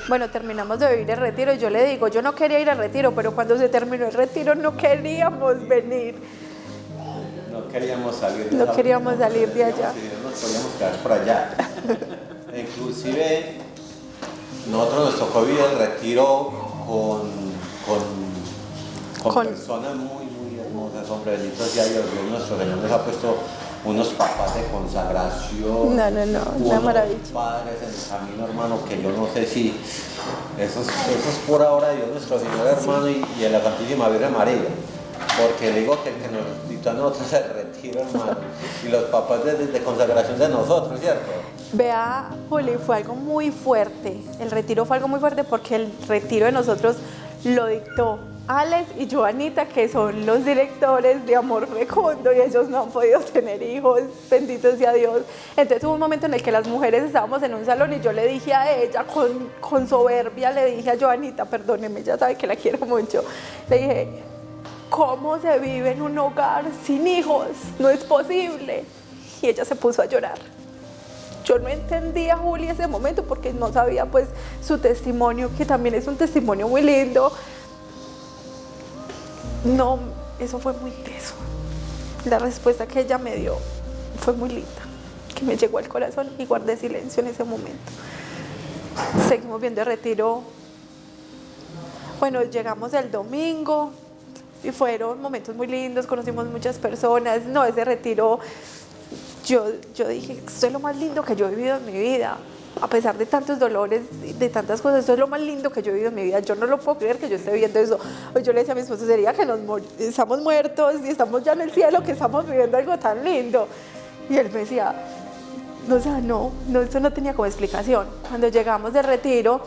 Bueno, terminamos de vivir el retiro y yo le digo, yo no quería ir al retiro, pero cuando se terminó el retiro no queríamos venir. No queríamos salir No queríamos salir de allá. No podíamos quedar por allá. Inclusive, nosotros nos tocó vivir el retiro con personas muy hermosas, hombre, bendito sea Dios. Nuestro Señor nos ha puesto unos papás de consagración, una maravilla. Padres en el camino, hermano, que yo no sé si eso es por ahora Dios nuestro Señor, hermano, sí. y en la Santísima Virgen María, porque digo que el que nos dictó a nosotros el retiro, hermano, y los papás de consagración de nosotros, ¿cierto? Vea, Juli, fue algo muy fuerte, el retiro fue algo muy fuerte porque el retiro de nosotros lo dictó Alex y Joanita, que son los directores de Amor Fecundo, y ellos no han podido tener hijos, bendito sea Dios. Entonces hubo un momento en el que las mujeres estábamos en un salón y yo le dije a ella, con soberbia, le dije a Joanita, perdóneme, ella sabe que la quiero mucho, le dije, ¿cómo se vive en un hogar sin hijos? No es posible. Y ella se puso a llorar. Yo no entendía a Juli ese momento porque no sabía pues su testimonio, que también es un testimonio muy lindo. No, eso fue muy teso. La respuesta que ella me dio fue muy linda, que me llegó al corazón y guardé silencio en ese momento. Seguimos viendo el retiro. Bueno, llegamos el domingo y fueron momentos muy lindos, conocimos muchas personas. No, ese retiro, yo dije, esto es lo más lindo que yo he vivido en mi vida. A pesar de tantos dolores, de tantas cosas, esto es lo más lindo que yo he vivido en mi vida. Yo no lo puedo creer que yo esté viviendo eso. Yo le decía a mi esposo, sería que estamos muertos y estamos ya en el cielo, que estamos viviendo algo tan lindo. Y él me decía, o sea, no, esto no tenía como explicación. Cuando llegamos del retiro,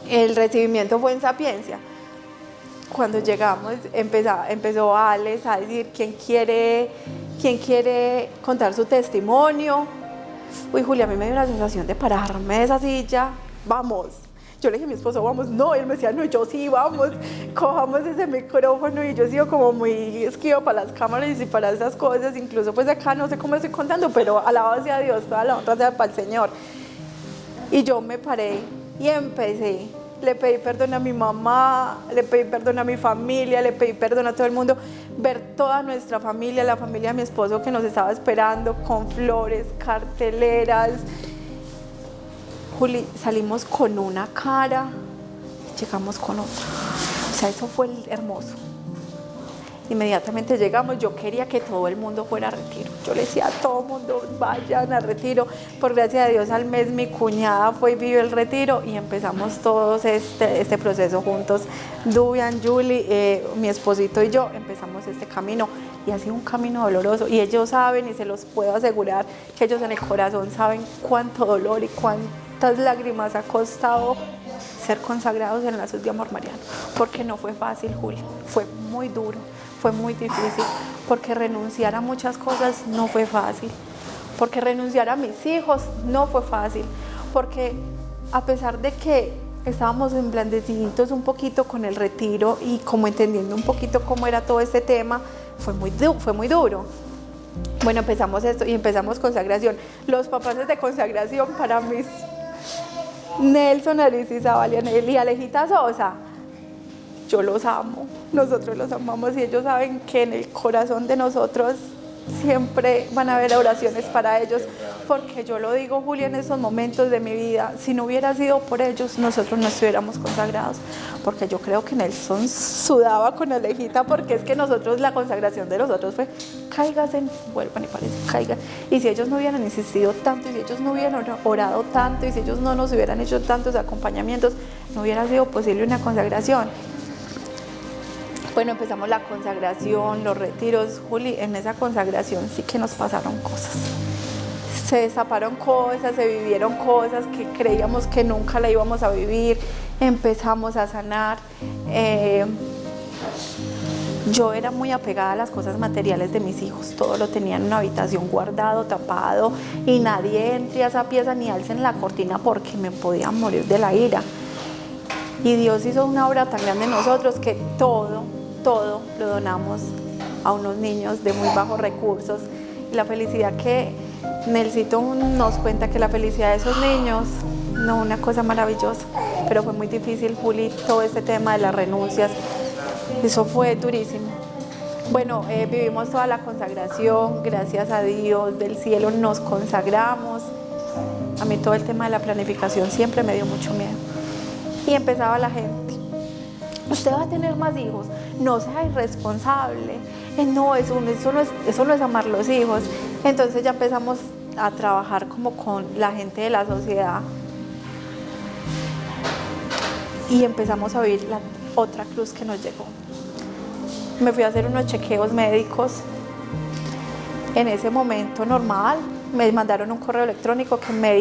el recibimiento fue en Sapiencia. Cuando llegamos, empezó Alex a decir, ¿quién quiere contar su testimonio? Uy, Julia, a mí me dio una sensación de pararme de esa silla, vamos. Yo le dije a mi esposo, vamos, no, y él me decía, no, yo sí, vamos, cojamos ese micrófono, y yo sigo como muy esquivo para las cámaras y para esas cosas, incluso pues acá no sé cómo estoy contando, pero alabado sea Dios, toda la honra sea para el Señor. Y yo me paré y empecé. Le pedí perdón a mi mamá, le pedí perdón a mi familia, le pedí perdón a todo el mundo. Ver toda nuestra familia, la familia de mi esposo que nos estaba esperando con flores, carteleras. Juli, salimos con una cara, llegamos con otra. O sea, eso fue hermoso. Inmediatamente llegamos, yo quería que todo el mundo fuera a retiro. Yo le decía a todo el mundo, vayan a retiro. Por gracia de Dios, al mes mi cuñada fue y vivió el retiro y empezamos todos este proceso juntos. Dubian, Julie, mi esposito y yo empezamos este camino, y ha sido un camino doloroso, y ellos saben, y se los puedo asegurar, que ellos en el corazón saben cuánto dolor y cuánto cuántas lágrimas ha costado ser consagrados en lazos de amor mariano, porque no fue fácil, Juli, fue muy duro, fue muy difícil, porque renunciar a muchas cosas no fue fácil, porque renunciar a mis hijos no fue fácil, porque a pesar de que estábamos emblandeciditos un poquito con el retiro y como entendiendo un poquito cómo era todo este tema, fue muy duro. Bueno, empezamos esto y empezamos consagración. Los papás de consagración para mis Nelson, Alicia Isabel y Alejita Sosa, yo los amo, nosotros los amamos y ellos saben que en el corazón de nosotros siempre van a haber oraciones para ellos, porque yo lo digo, Julia, en esos momentos de mi vida, si no hubiera sido por ellos, nosotros no estuviéramos consagrados, porque yo creo que Nelson sudaba con Alejita, porque es que nosotros, la consagración de nosotros fue, cáiganse, vuelvan y parece, caigan, y si ellos no hubieran insistido tanto, y si ellos no hubieran orado tanto, y si ellos no nos hubieran hecho tantos acompañamientos, no hubiera sido posible una consagración. Bueno, empezamos la consagración, los retiros, Juli, en esa consagración sí que nos pasaron cosas. Se destaparon cosas, se vivieron cosas que creíamos que nunca la íbamos a vivir, empezamos a sanar. Yo era muy apegada a las cosas materiales de mis hijos, todo lo tenía en una habitación guardado, tapado, y nadie entre a esa pieza ni alcen la cortina porque me podían morir de la ira. Y Dios hizo una obra tan grande en nosotros que todo lo donamos a unos niños de muy bajos recursos. Y la felicidad que Nelsito nos cuenta, que la felicidad de esos niños, no, una cosa maravillosa, pero fue muy difícil, Juli, todo este tema de las renuncias, eso fue durísimo. Bueno, vivimos toda la consagración, gracias a Dios del cielo nos consagramos. A mí todo el tema de la planificación siempre me dio mucho miedo. Y empezaba la gente, usted va a tener más hijos, no sea irresponsable, no, eso no es amar los hijos. Entonces ya empezamos a trabajar como con la gente de la sociedad y empezamos a vivir la otra cruz que nos llegó. Me fui a hacer unos chequeos médicos, en ese momento normal, me mandaron un correo electrónico que me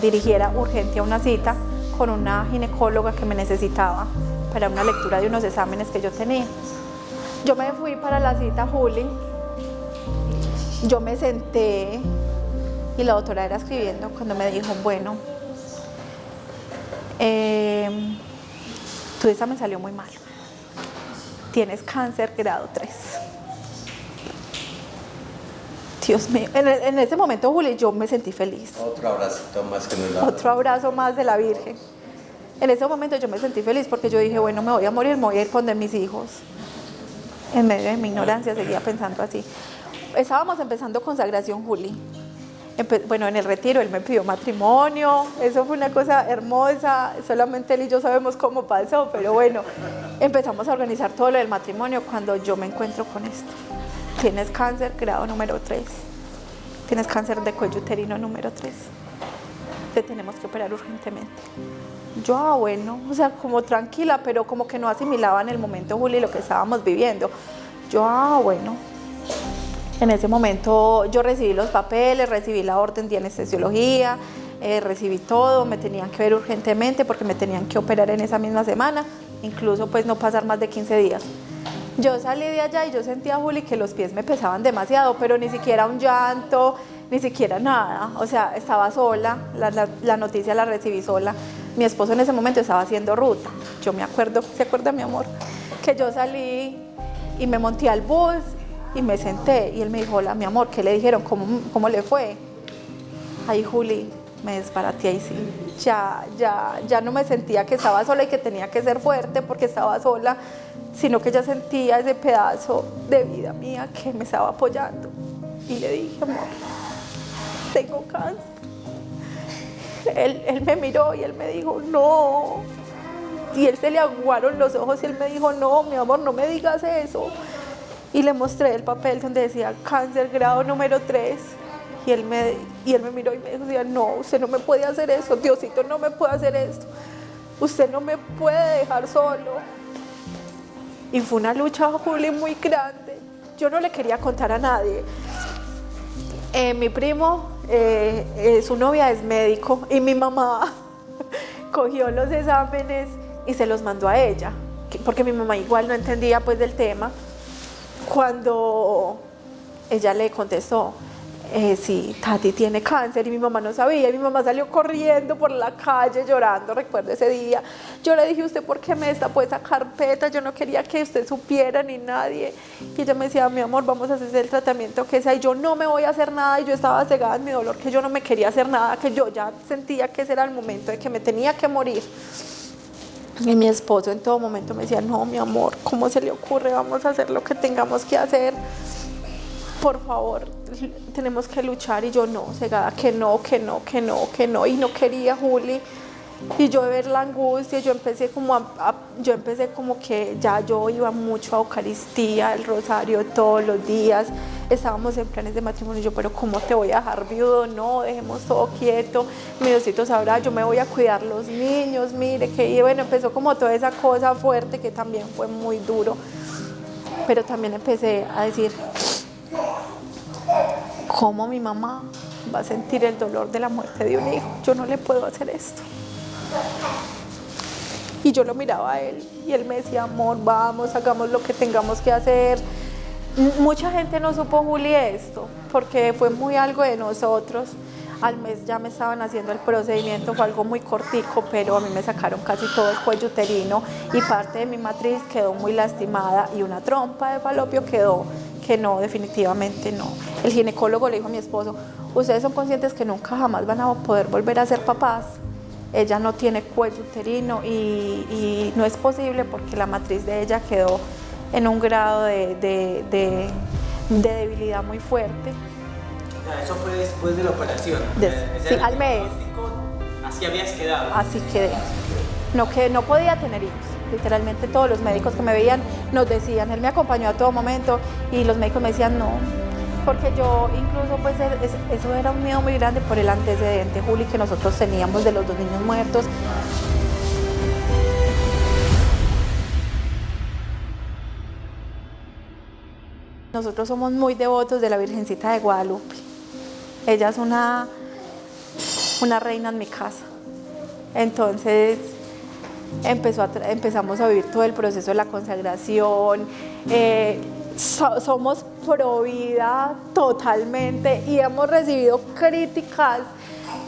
dirigiera urgente a una cita con una ginecóloga que me necesitaba para una lectura de unos exámenes que yo tenía. Yo me fui para la cita, Juli, yo me senté y la doctora era escribiendo cuando me dijo, bueno, tu examen salió muy mal, tienes cáncer grado 3. Dios mío, en ese momento, Juli, yo me sentí feliz. Otro abracito más que nos da. Otro abrazo más de la Virgen. En ese momento yo me sentí feliz porque yo dije, bueno, me voy a morir, me voy a ir con de mis hijos. En medio de mi ignorancia seguía pensando así. Estábamos empezando consagración, Juli. Bueno, en el retiro él me pidió matrimonio, eso fue una cosa hermosa, solamente él y yo sabemos cómo pasó, pero bueno, empezamos a organizar todo lo del matrimonio cuando yo me encuentro con esto. Tienes cáncer grado número 3, tienes cáncer de cuello uterino número 3, te tenemos que operar urgentemente. Yo, bueno, o sea, como tranquila, pero como que no asimilaba en el momento, Juli, lo que estábamos viviendo. Yo, bueno, en ese momento yo recibí los papeles, recibí la orden de anestesiología, recibí todo, me tenían que ver urgentemente porque me tenían que operar en esa misma semana, incluso pues no pasar más de 15 días. Yo salí de allá y yo sentía, Juli, que los pies me pesaban demasiado, pero ni siquiera un llanto, ni siquiera nada. O sea, estaba sola, la noticia la recibí sola. Mi esposo en ese momento estaba haciendo ruta. Yo me acuerdo, ¿se acuerda, mi amor? Que yo salí y me monté al bus y me senté y él me dijo, hola, mi amor, ¿qué le dijeron? ¿Cómo le fue? Ay, Juli, me desbaraté ahí sí. Ya no me sentía que estaba sola y que tenía que ser fuerte porque estaba sola, sino que ya sentía ese pedazo de vida mía que me estaba apoyando. Y le dije, amor, tengo cáncer. Él me miró y él me dijo, no. Y él se le aguaron los ojos y él me dijo, no, mi amor, no me digas eso. Y le mostré el papel donde decía cáncer grado número 3. Y él me miró y me decía, no, usted no me puede hacer eso, Diosito no me puede hacer esto. Usted no me puede dejar solo. Y fue una lucha, Juli, muy grande. Yo no le quería contar a nadie. Mi primo su novia es médico y mi mamá cogió los exámenes y se los mandó a ella, porque mi mamá igual no entendía pues del tema. Cuando ella le contestó, sí, Tati tiene cáncer, y mi mamá no sabía, y mi mamá salió corriendo por la calle llorando, recuerdo ese día. Yo le dije, ¿usted por qué me destapó esa carpeta? Yo no quería que usted supiera ni nadie. Y ella me decía, mi amor, vamos a hacer el tratamiento que sea, y yo no me voy a hacer nada, y yo estaba cegada en mi dolor, que yo no me quería hacer nada, que yo ya sentía que ese era el momento de que me tenía que morir. Y mi esposo en todo momento me decía, no, mi amor, ¿cómo se le ocurre? Vamos a hacer lo que tengamos que hacer. Por favor, tenemos que luchar. Y yo no, cegada, que no, y no quería, Juli. Y yo de ver la angustia, yo empecé como que ya yo iba mucho a Eucaristía, el rosario todos los días. Estábamos en planes de matrimonio, y yo, pero ¿cómo te voy a dejar viudo? No, dejemos todo quieto, mi Diosito sabrá, yo me voy a cuidar los niños, mire, que y bueno, empezó como toda esa cosa fuerte que también fue muy duro. Pero también empecé a decir, ¿cómo mi mamá va a sentir el dolor de la muerte de un hijo? Yo no le puedo hacer esto. Y yo lo miraba a él y él me decía, amor, vamos, hagamos lo que tengamos que hacer. Mucha gente no supo, Juli, esto, porque fue muy algo de nosotros. Al mes ya me estaban haciendo el procedimiento, fue algo muy cortico, pero a mí me sacaron casi todo el cuello uterino y parte de mi matriz quedó muy lastimada y una trompa de falopio quedó que no, definitivamente no. El ginecólogo le dijo a mi esposo, ustedes son conscientes que nunca jamás van a poder volver a ser papás. Ella no tiene cuello uterino y no es posible porque la matriz de ella quedó en un grado de debilidad muy fuerte. Eso fue después de la operación. Sí, al mes. Así habías quedado. Así quedé. No, que no podía tener hijos. Literalmente todos los médicos que me veían nos decían, él me acompañó a todo momento y los médicos me decían no. Porque yo incluso pues eso era un miedo muy grande por el antecedente, Juli, que nosotros teníamos de los 2 niños muertos. Nosotros somos muy devotos de la Virgencita de Guadalupe. Ella es una reina en mi casa. Entonces empezamos a vivir todo el proceso de la consagración. Somos pro vida totalmente y hemos recibido críticas,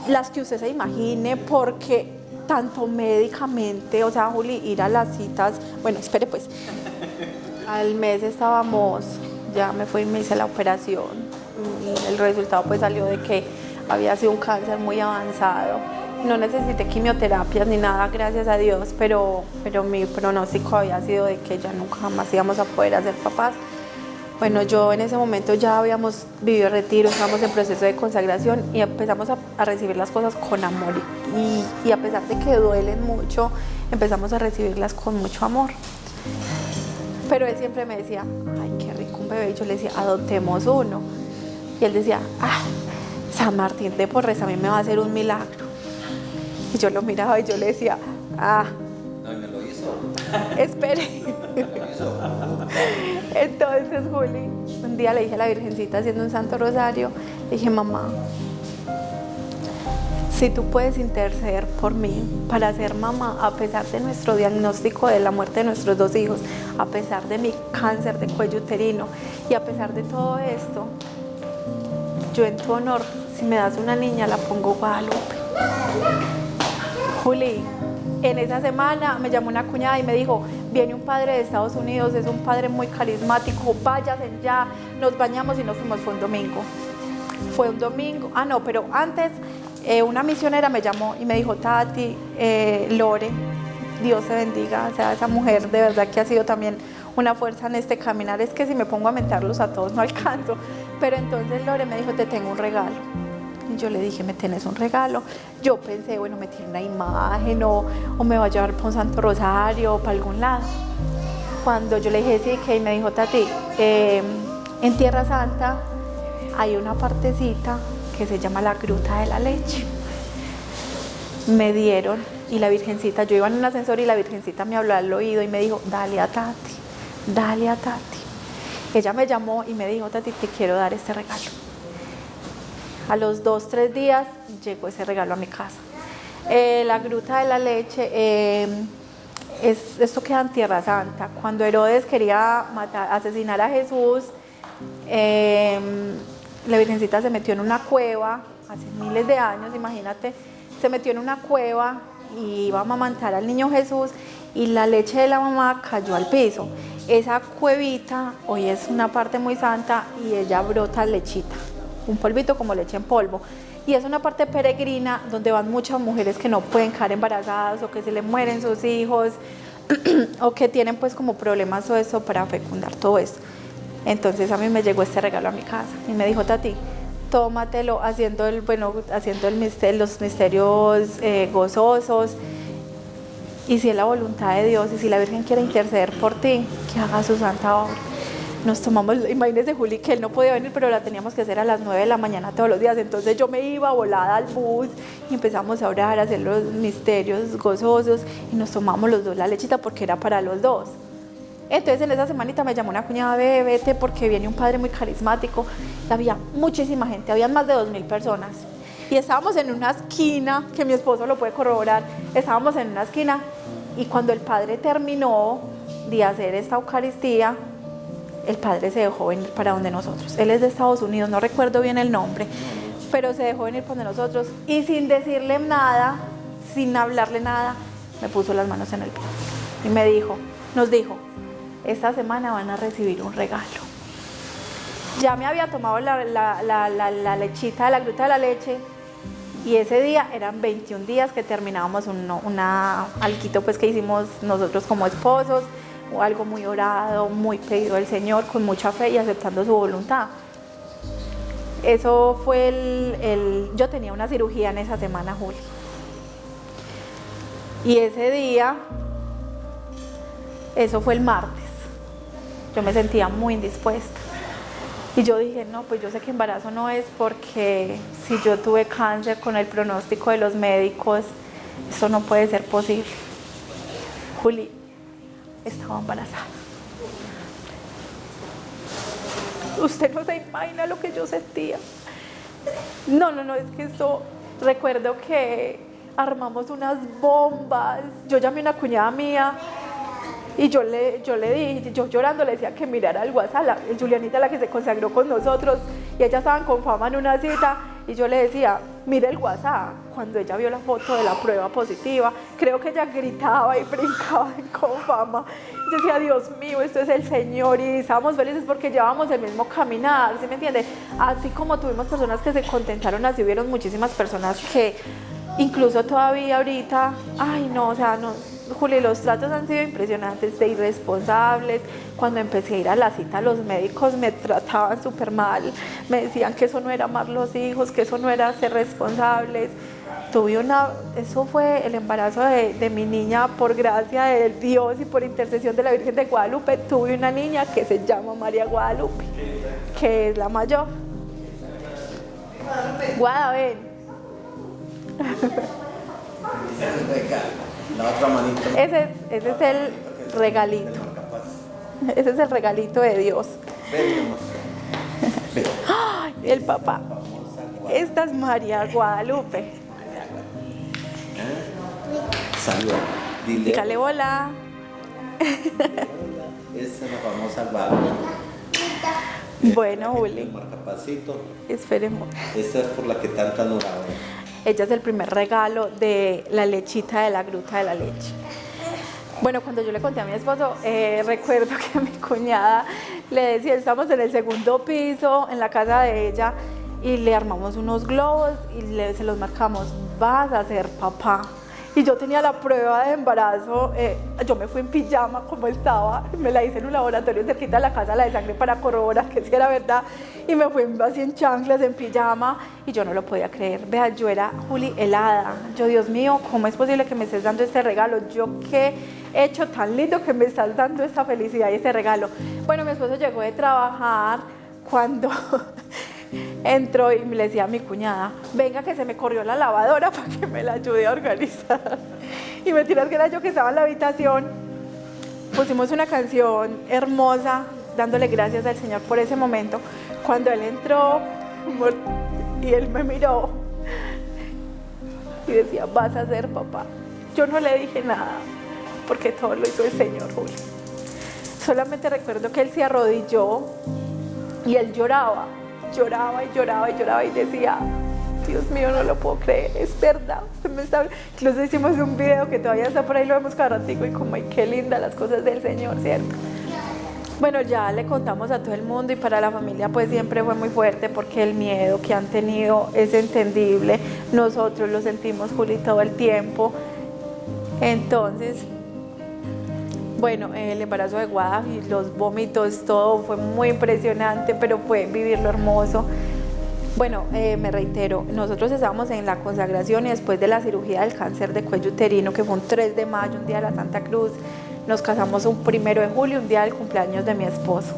las que usted se imagine, porque tanto médicamente, o sea, Juli, ir a las citas, bueno, espere pues, al mes estábamos, ya me fui y me hice la operación y el resultado pues salió de que había sido un cáncer muy avanzado. No necesité quimioterapias ni nada, gracias a Dios, pero mi pronóstico había sido de que ya nunca jamás íbamos a poder hacer papás. Bueno, yo en ese momento ya habíamos vivido retiro, estábamos en proceso de consagración y empezamos a recibir las cosas con amor y a pesar de que duelen mucho, empezamos a recibirlas con mucho amor. Pero él siempre me decía, ay, qué rico un bebé, y yo le decía, adoptemos uno. Y él decía, San Martín de Porres a mí me va a hacer un milagro. Y yo lo miraba y yo le decía, No, y me lo hizo. Espere. Entonces, Juli, un día le dije a la Virgencita haciendo un Santo Rosario, le dije, mamá, si tú puedes interceder por mí para ser mamá, a pesar de nuestro diagnóstico de la muerte de nuestros 2 hijos, a pesar de mi cáncer de cuello uterino y a pesar de todo esto, yo en tu honor, si me das una niña, la pongo Guadalupe. Juli, en esa semana me llamó una cuñada y me dijo, viene un padre de Estados Unidos, es un padre muy carismático, váyanse ya, nos bañamos y nos fuimos, fue un domingo. Fue un domingo, no, pero antes una misionera me llamó y me dijo, Tati, Lore, Dios te bendiga, o sea, esa mujer de verdad que ha sido también una fuerza en este caminar, es que si me pongo a mentarlos a todos no alcanzo, pero entonces Lore me dijo, te tengo un regalo. Y yo le dije, ¿me tenés un regalo? Yo pensé, bueno, me tiene una imagen o me va a llevar para un Santo Rosario o para algún lado. Cuando yo le dije sí, que me dijo, Tati, en Tierra Santa hay una partecita que se llama la Gruta de la Leche. Me dieron y la Virgencita, yo iba en un ascensor y la Virgencita me habló al oído y me dijo, dale a Tati, dale a Tati. Ella me llamó y me dijo, Tati, te quiero dar este regalo. A los 2, 3 días llegó ese regalo a mi casa. La gruta de la leche, esto queda en Tierra Santa. Cuando Herodes quería asesinar a Jesús, la Virgencita se metió en una cueva, hace miles de años, imagínate, se metió en una cueva y iba a amamantar al niño Jesús y la leche de la mamá cayó al piso. Esa cuevita hoy es una parte muy santa y ella brota lechita, un polvito como leche en polvo. Y es una parte peregrina donde van muchas mujeres que no pueden quedar embarazadas o que se le mueren sus hijos o que tienen pues como problemas o eso para fecundar todo eso. Entonces a mí me llegó este regalo a mi casa y me dijo: Tati, tómatelo haciendo los misterios gozosos. Y si es la voluntad de Dios y si la Virgen quiere interceder por ti, que haga su santa obra. Nos tomamos, imagínese Juli, que él no podía venir, pero la teníamos que hacer a las 9 de la mañana todos los días. Entonces yo me iba volada al bus y empezamos a orar, a hacer los misterios gozosos y nos tomamos los dos la lechita porque era para los dos. Entonces en esa semanita me llamó una cuñada: vete porque viene un padre muy carismático. Y había muchísima gente, habían más de 2.000 personas. Y estábamos en una esquina, que mi esposo lo puede corroborar, estábamos en una esquina y cuando el padre terminó de hacer esta Eucaristía, el padre se dejó venir para donde nosotros. Él es de Estados Unidos, no recuerdo bien el nombre, pero se dejó venir por donde nosotros y sin decirle nada, sin hablarle nada, me puso las manos en el pecho y nos dijo: esta semana van a recibir un regalo. Ya me había tomado la lechita de la gruta de la leche y ese día eran 21 días que terminábamos algo pues que hicimos nosotros como esposos, o algo muy orado, muy pedido al Señor, con mucha fe y aceptando su voluntad. Eso fue yo tenía una cirugía en esa semana, Juli. Y ese día, eso fue el martes, yo me sentía muy indispuesta. Y yo dije: no, pues yo sé que embarazo no es, porque si yo tuve cáncer con el pronóstico de los médicos, eso no puede ser posible. Juli, estaba embarazada. Usted no se imagina lo que yo sentía. No, es que esto, recuerdo que armamos unas bombas. Yo llamé a una cuñada mía y yo le dije, yo llorando le decía que mirara el WhatsApp, Julianita, la que se consagró con nosotros, y ellas estaban con Fama en una cita, y yo le decía: mire el WhatsApp. Cuando ella vio la foto de la prueba positiva, creo que ella gritaba y brincaba con Fama. Yo decía: Dios mío, esto es el Señor, y estábamos felices porque llevábamos el mismo caminar, ¿sí me entiende? Así como tuvimos personas que se contentaron, así hubieron muchísimas personas que incluso todavía ahorita, ay no, o sea, no, Juli, los tratos han sido impresionantes, de irresponsables. Cuando empecé a ir a la cita, los médicos me trataban súper mal, me decían que eso no era amar los hijos, que eso no era ser responsables. Eso fue el embarazo de mi niña, por gracia de Dios y por intercesión de la Virgen de Guadalupe. Tuve una niña que se llama María Guadalupe, que es la mayor. Guada, ven. La otra manito. Ese es el regalito. Ese es el regalito de Dios. ¡Ay, el papá! Esta es María Guadalupe. Saluda. Dígale hola. Esta es la famosa Guadalupe. Bueno, Juli. El marcapacito. Esperemos. Esta es por la que tanto han orado. Ella es el primer regalo de la lechita de la gruta de la leche. Bueno, cuando yo le conté a mi esposo, recuerdo que a mi cuñada le decía: estamos en el segundo piso, en la casa de ella, y le armamos unos globos y se los marcamos: vas a ser papá. Y yo tenía la prueba de embarazo, yo me fui en pijama como estaba, me la hice en un laboratorio cerquita de la casa, la de sangre, para corroborar que sí era verdad, y me fui así en chanclas, en pijama, y yo no lo podía creer. Vea, yo era, Juli, helada. Yo: Dios mío, ¿cómo es posible que me estés dando este regalo? Yo qué he hecho tan lindo que me estás dando esta felicidad y este regalo. Bueno, mi esposo llegó de trabajar cuando entró y le decía a mi cuñada: venga que se me corrió la lavadora para que me la ayude a organizar. Y mentiras que era yo que estaba en la habitación. Pusimos una canción hermosa, dándole gracias al Señor por ese momento. Cuando él entró, y él me miró y decía, vas a ser papá. Yo no le dije nada, porque todo lo hizo el Señor, Juli. Solamente recuerdo que él se arrodilló y él lloraba y decía, Dios mío, no lo puedo creer, es verdad. Incluso hicimos un video que todavía está por ahí, lo vemos cada ratico y como, ay, qué lindas las cosas del Señor, ¿cierto? Bueno, ya le contamos a todo el mundo y para la familia pues siempre fue muy fuerte porque el miedo que han tenido es entendible. Nosotros lo sentimos, Juli, todo el tiempo. Entonces, bueno, el embarazo de Guada y los vómitos, todo fue muy impresionante, pero fue vivirlo hermoso. Bueno, me reitero, nosotros estábamos en la consagración y después de la cirugía del cáncer de cuello uterino, que fue un 3 de mayo, un día de la Santa Cruz, nos casamos un 1 de julio, un día del cumpleaños de mi esposo.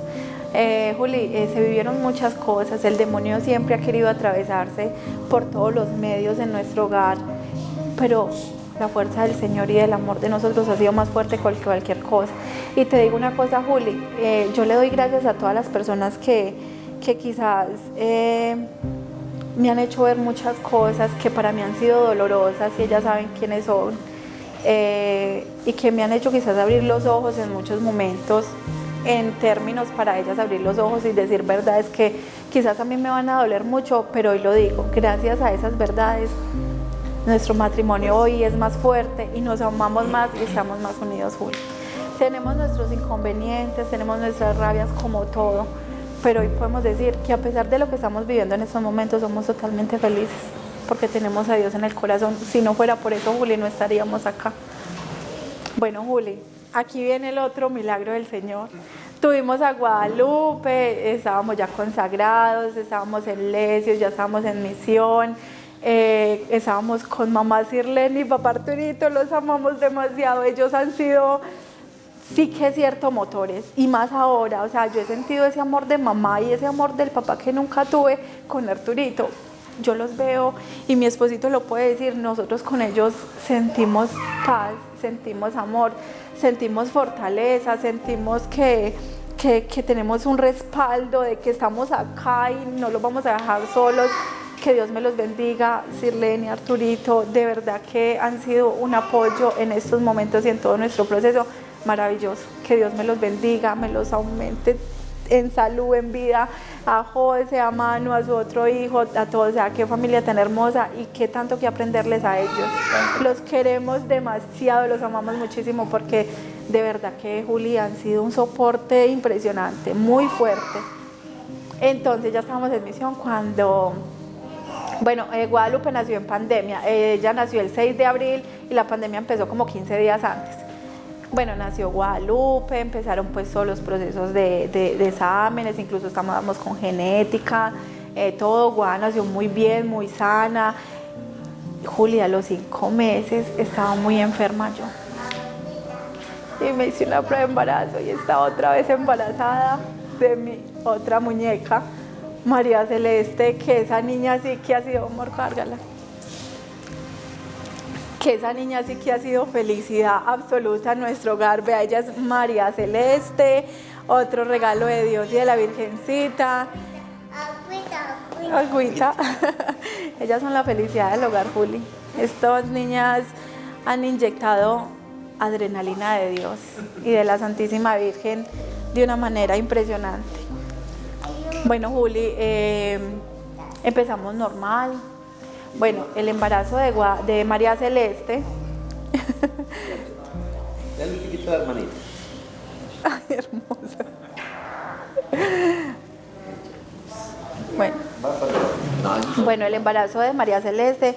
Juli, se vivieron muchas cosas, el demonio siempre ha querido atravesarse por todos los medios en nuestro hogar, pero la fuerza del Señor y del amor de nosotros ha sido más fuerte que cualquier cosa. Y te digo una cosa, Juli, yo le doy gracias a todas las personas que quizás me han hecho ver muchas cosas que para mí han sido dolorosas y ellas saben quiénes son, y que me han hecho quizás abrir los ojos en muchos momentos, en términos para ellas abrir los ojos y decir verdades que quizás a mí me van a doler mucho, pero hoy lo digo, gracias a esas verdades nuestro matrimonio hoy es más fuerte y nos amamos más y estamos más unidos, Juli. Tenemos nuestros inconvenientes, tenemos nuestras rabias como todo, pero hoy podemos decir que a pesar de lo que estamos viviendo en estos momentos somos totalmente felices porque tenemos a Dios en el corazón. Si no fuera por eso, Juli, no estaríamos acá. Bueno, Juli, aquí viene el otro milagro del Señor. Tuvimos a Guadalupe, estábamos ya consagrados, estábamos en Lesios, ya estábamos en misión, estábamos con mamá Sirlene y papá Arturito, los amamos demasiado, ellos han sido, sí que es cierto, motores, y más ahora, o sea, yo he sentido ese amor de mamá y ese amor del papá que nunca tuve con Arturito. Yo los veo y mi esposito lo puede decir, nosotros con ellos sentimos paz, sentimos amor, sentimos fortaleza, sentimos que tenemos un respaldo de que estamos acá y no los vamos a dejar solos. Que Dios me los bendiga, Sirlene, Arturito, de verdad que han sido un apoyo en estos momentos y en todo nuestro proceso maravilloso. Que Dios me los bendiga, me los aumente en salud, en vida, a José, a Manu, a su otro hijo, a todos, o sea, qué familia tan hermosa y qué tanto que aprenderles a ellos. Los queremos demasiado, los amamos muchísimo porque de verdad que, Juli, han sido un soporte impresionante, muy fuerte. Entonces ya estábamos en misión cuando... Bueno, Guadalupe nació en pandemia, ella nació el 6 de abril y la pandemia empezó como 15 días antes. Bueno, nació Guadalupe, empezaron pues todos los procesos de exámenes, incluso estábamos con genética, todo. Guada nació muy bien, muy sana. Julia, a los 5 meses estaba muy enferma yo. Y me hice una prueba de embarazo y estaba otra vez embarazada de mi otra muñeca, María Celeste, que esa niña sí que ha sido, amor, cárgala. Que esa niña sí que ha sido felicidad absoluta en nuestro hogar. Vea, ella es María Celeste, otro regalo de Dios y de la Virgencita. Agüita. Ellas son la felicidad del hogar, Juli. Estas niñas han inyectado adrenalina de Dios y de la Santísima Virgen de una manera impresionante. Bueno, Juli, empezamos normal. Bueno, el embarazo de María Celeste. Dale un poquito de hermanita. Ay, hermosa. Bueno, el embarazo de María Celeste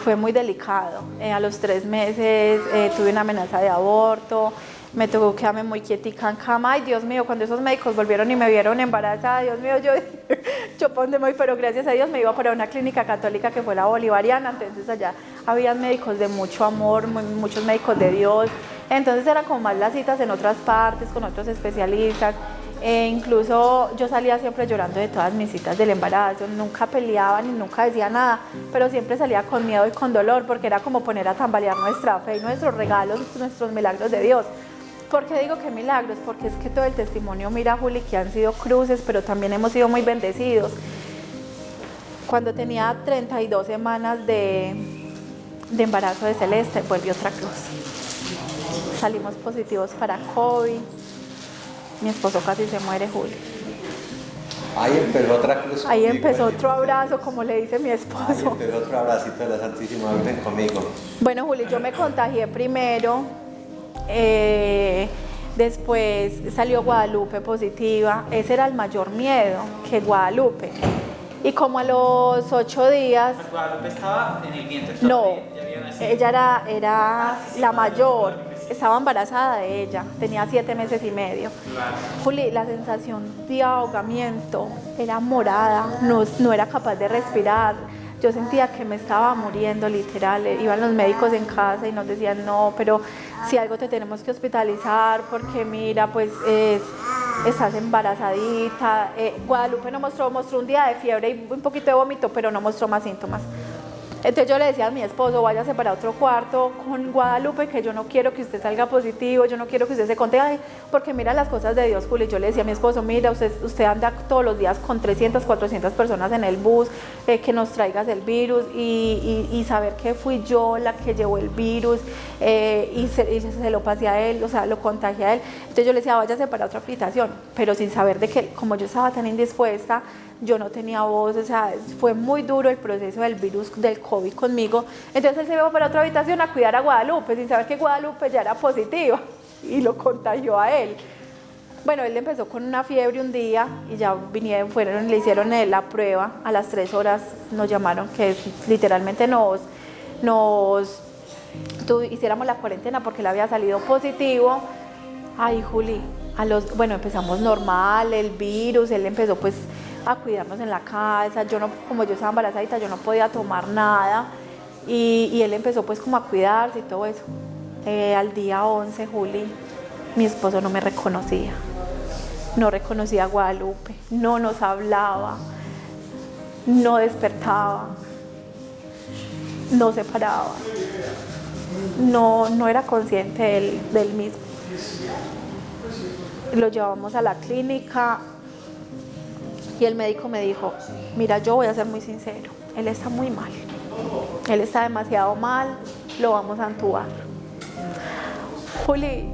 fue muy delicado. A los 3 meses tuve una amenaza de aborto. Me tocó quedarme muy quietica en cama. Ay, Dios mío, cuando esos médicos volvieron y me vieron embarazada, Dios mío, yo para dónde me voy, pero gracias a Dios me iba para una clínica católica que fue la Bolivariana, entonces allá habían médicos de mucho amor, muchos médicos de Dios, entonces eran como más las citas en otras partes, con otros especialistas. Incluso yo salía siempre llorando de todas mis citas del embarazo, nunca peleaba ni nunca decía nada, pero siempre salía con miedo y con dolor porque era como poner a tambalear nuestra fe y nuestros regalos, nuestros milagros de Dios. ¿Por qué digo que milagros? Porque es que todo el testimonio, mira, Juli, que han sido cruces, pero también hemos sido muy bendecidos. Cuando tenía 32 semanas de embarazo de Celeste, volvió otra cruz. Salimos positivos para COVID. Mi esposo casi se muere, Juli. Ahí empezó otra cruz. Ahí conmigo, empezó otro abrazo, como le dice mi Ahí esposo. empezó otro abracito de la Santísima Virgen conmigo. Bueno, Juli, yo me contagié primero. Después salió Guadalupe positiva. Ese era el mayor miedo, que Guadalupe. Y como a los 8 días, Guadalupe estaba en el vientre. no, Ya había nacido. ella era la mayor, estaba embarazada de ella, tenía 7 meses y medio. Claro. Juli, la sensación de ahogamiento era morada, no era capaz de respirar. Yo sentía que me estaba muriendo, literal. Iban los médicos en casa y nos decían, no, pero si algo te tenemos que hospitalizar, porque mira, pues estás embarazadita. Guadalupe no mostró un día de fiebre y un poquito de vómito, pero no mostró más síntomas. Entonces yo le decía a mi esposo, váyase para otro cuarto con Guadalupe, que yo no quiero que usted salga positivo, yo no quiero que usted se contagie, porque mira las cosas de Dios, Juli. Yo le decía a mi esposo, mira, usted anda todos los días con 300, 400 personas en el bus, que nos traigas el virus y saber que fui yo la que llevó el virus y se lo pasé a él, o sea, lo contagié a él. Entonces yo le decía, váyase para otra habitación, pero sin saber de que como yo estaba tan indispuesta, yo no tenía voz, o sea, fue muy duro el proceso del virus del COVID conmigo. Entonces él se iba para otra habitación a cuidar a Guadalupe, sin saber que Guadalupe ya era positiva y lo contagió a él. Bueno, él empezó con una fiebre un día y ya fueron, le hicieron la prueba. A las 3 horas nos llamaron que literalmente hiciéramos la cuarentena porque le había salido positivo. Ay, Juli, empezamos normal, el virus, él empezó pues a cuidarnos en la casa. Como yo estaba embarazadita, yo no podía tomar nada y él empezó pues como a cuidarse y todo eso. Al día 11, Juli, mi esposo no me reconocía, no reconocía a Guadalupe, no nos hablaba, no despertaba, no se paraba, no era consciente del mismo. Lo llevamos a la clínica y el médico me dijo, mira, yo voy a ser muy sincero, él está muy mal, él está demasiado mal, lo vamos a entubar. Juli,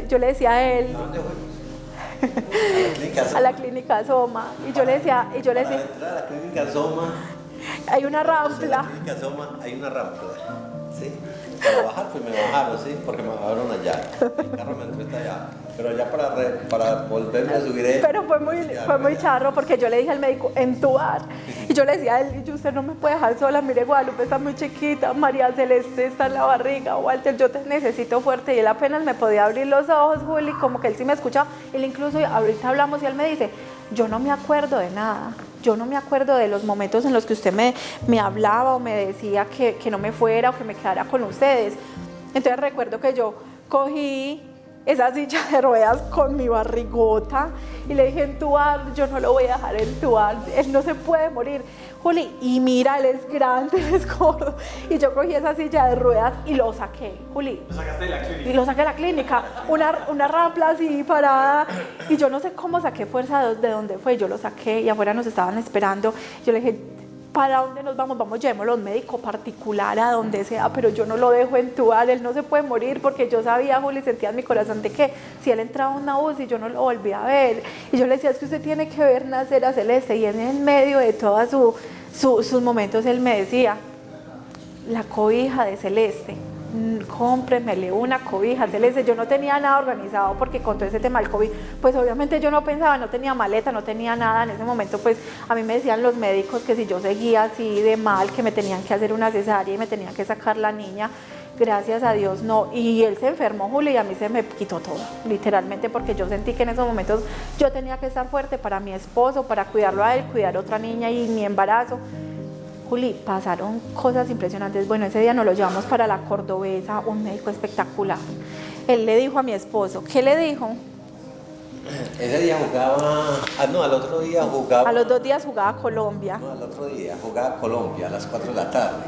yo le decía a él, a la clínica Soma, y yo le decía, Para entrar a la clínica Soma, hay una en la rampla. clínica Soma hay una rampla, ¿sí? Para bajar, pues me bajaron, ¿sí? Porque me bajaron allá, el carro me entró hasta allá. Pero ya para volverme a subir. Pero fue muy charro porque yo le dije al médico, entubar. Y yo le decía a él, usted no me puede dejar sola, mire, Guadalupe está muy chiquita, María Celeste está en la barriga, Walter, yo te necesito fuerte. Y él apenas me podía abrir los ojos, Juli, como que él sí me escuchaba. Él incluso, ahorita hablamos y él me dice, yo no me acuerdo de nada. Yo no me acuerdo de los momentos en los que usted me hablaba o me decía que no me fuera o que me quedara con ustedes. Entonces recuerdo que yo cogí esa silla de ruedas con mi barrigota y le dije, entubar, yo no lo voy a dejar entubar, él no se puede morir, Juli. Y mira, él es grande, él es gordo. Y yo cogí esa silla de ruedas y lo saqué, Juli. Lo sacaste de la clínica. Y lo saqué de la clínica, una rampla así parada. Y yo no sé cómo saqué fuerza de dónde fue, yo lo saqué y afuera nos estaban esperando. Yo le dije, ¿para dónde nos vamos? Vamos, llevémoslo a un médico particular, a donde sea, pero yo no lo dejo entubar, él no se puede morir, porque yo sabía, Juli, sentía en mi corazón de que si él entraba en una UCI yo no lo volvía a ver. Y yo le decía, es que usted tiene que ver nacer a Celeste. Y en el medio de todos sus momentos él me decía, la cobija de Celeste, cómpremele una cobija Celeste. Yo no tenía nada organizado porque con todo ese tema del COVID, pues obviamente yo no pensaba, no tenía maleta, no tenía nada. En ese momento pues a mí me decían los médicos que si yo seguía así de mal, que me tenían que hacer una cesárea y me tenían que sacar la niña. Gracias a Dios no. Y él se enfermó, Julio, y a mí se me quitó todo, literalmente, porque yo sentí que en esos momentos yo tenía que estar fuerte para mi esposo, para cuidarlo a él, cuidar a otra niña y mi embarazo. Juli, pasaron cosas impresionantes. Bueno, ese día nos lo llevamos para la Cordobesa, un médico espectacular. Él le dijo a mi esposo, ¿qué le dijo? Ese día jugaba, al otro día jugaba. A los 2 días jugaba Colombia. No, al otro día jugaba Colombia a las 4 de la tarde.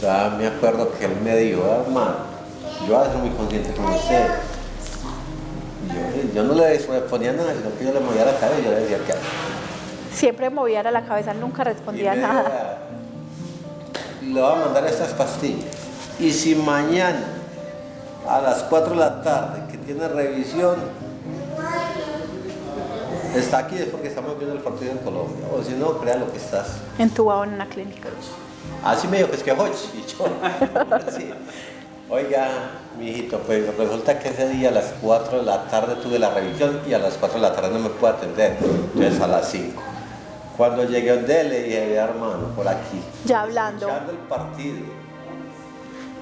Ya me acuerdo que él me dijo, hermano, yo voy a ser muy consciente con usted. Yo no le ponía nada, sino que yo le movía la cabeza y yo le decía, ¿qué hace? Siempre movía la cabeza, nunca respondía Y me nada. dijo, le voy a mandar estas pastillas. Y si mañana a las 4 de la tarde, que tiene revisión, está aquí es porque estamos viendo el partido en Colombia. O si no, crea lo que estás. Entubado en una clínica. Así me dijo que es que hoy. Y yo, sí. Oiga, mijito, pues resulta que ese día a las 4 de la tarde tuve la revisión y a las 4 de la tarde no me pude atender. Entonces a las 5. Cuando llegué a donde le dije, vea hermano, por aquí. Ya hablando. Escuchando el partido.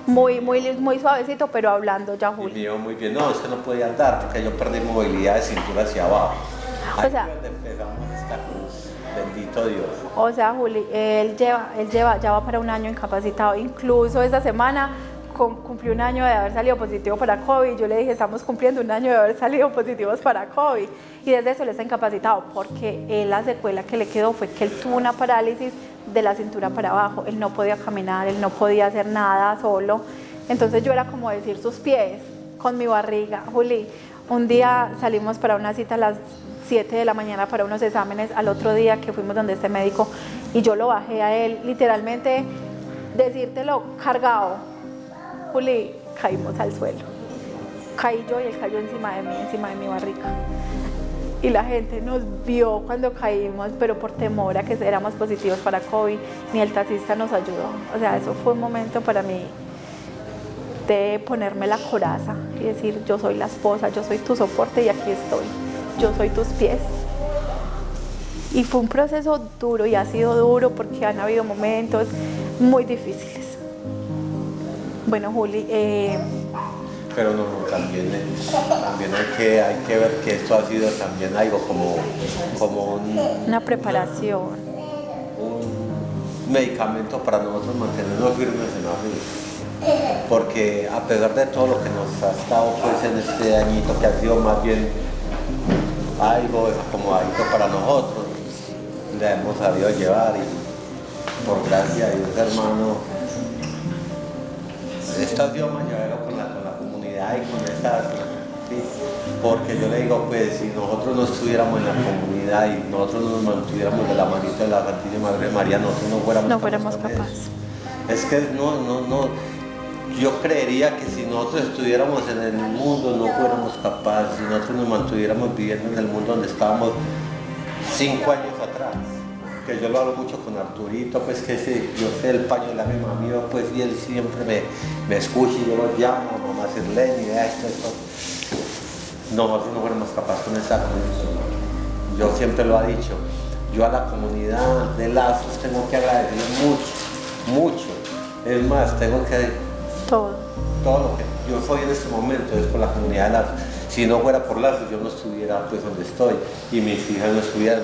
Muy suavecito, pero hablando ya, Y me Juli. dijo muy bien, no, es que no podía andar porque yo perdí movilidad de cintura hacia abajo. O Ahí sea- fue donde empezamos esta cruz. Bendito Dios. O sea, Juli, ya va para un año incapacitado. Incluso esta semana cumplió un año de haber salido positivo para COVID. Yo le dije, estamos cumpliendo un año de haber salido positivos para COVID. Y desde eso él está incapacitado porque la secuela que le quedó fue que él tuvo una parálisis de la cintura para abajo. Él no podía caminar, él no podía hacer nada solo. Entonces yo era como decir sus pies con mi barriga. Juli, un día salimos para una cita a las 7 de la mañana para unos exámenes, al otro día que fuimos donde este médico y yo lo bajé a él, literalmente decírtelo cargado. Juli, caímos al suelo. Caí yo y él cayó encima de mi barriga. Y la gente nos vio cuando caímos, pero por temor a que éramos positivos para COVID, ni el taxista nos ayudó. O sea, eso fue un momento para mí de ponerme la coraza y decir, yo soy la esposa, yo soy tu soporte y aquí estoy. Yo soy tus pies. Y fue un proceso duro y ha sido duro porque han habido momentos muy difíciles. Bueno, Juli, Pero no, también hay que ver que esto ha sido también algo como una preparación. un medicamento para nosotros mantenernos firmes en la vida. Porque a pesar de todo lo que nos ha estado pues en este añito, que ha sido más bien algo acomodadito para nosotros, le hemos sabido llevar y por gracia de Dios, hermano, esto ha sido más llevadero con la comunidad y con esta, ¿sí? Porque yo le digo, pues si nosotros no estuviéramos en la comunidad y nosotros nos mantuviéramos de la manita de la Santísima Madre María, nosotros no fuéramos capaces. Es que no, yo creería que si nosotros estuviéramos en el mundo no fuéramos capaces, si nosotros nos mantuviéramos viviendo en el mundo donde estábamos 5 años atrás, que yo lo hablo mucho con Arturito, pues que yo sé el paño de la misma mío, pues y él siempre me escucha y yo lo llamo, mamá Sirleni, esto. Nosotros no fuéramos capaces con esa condición. Yo siempre lo he dicho, yo a la comunidad de Lazos tengo que agradecer mucho. Es más, tengo que todo lo que yo soy en este momento es por la comunidad de Lazos. Si no fuera por Lazos, yo no estuviera pues donde estoy y mis hijas no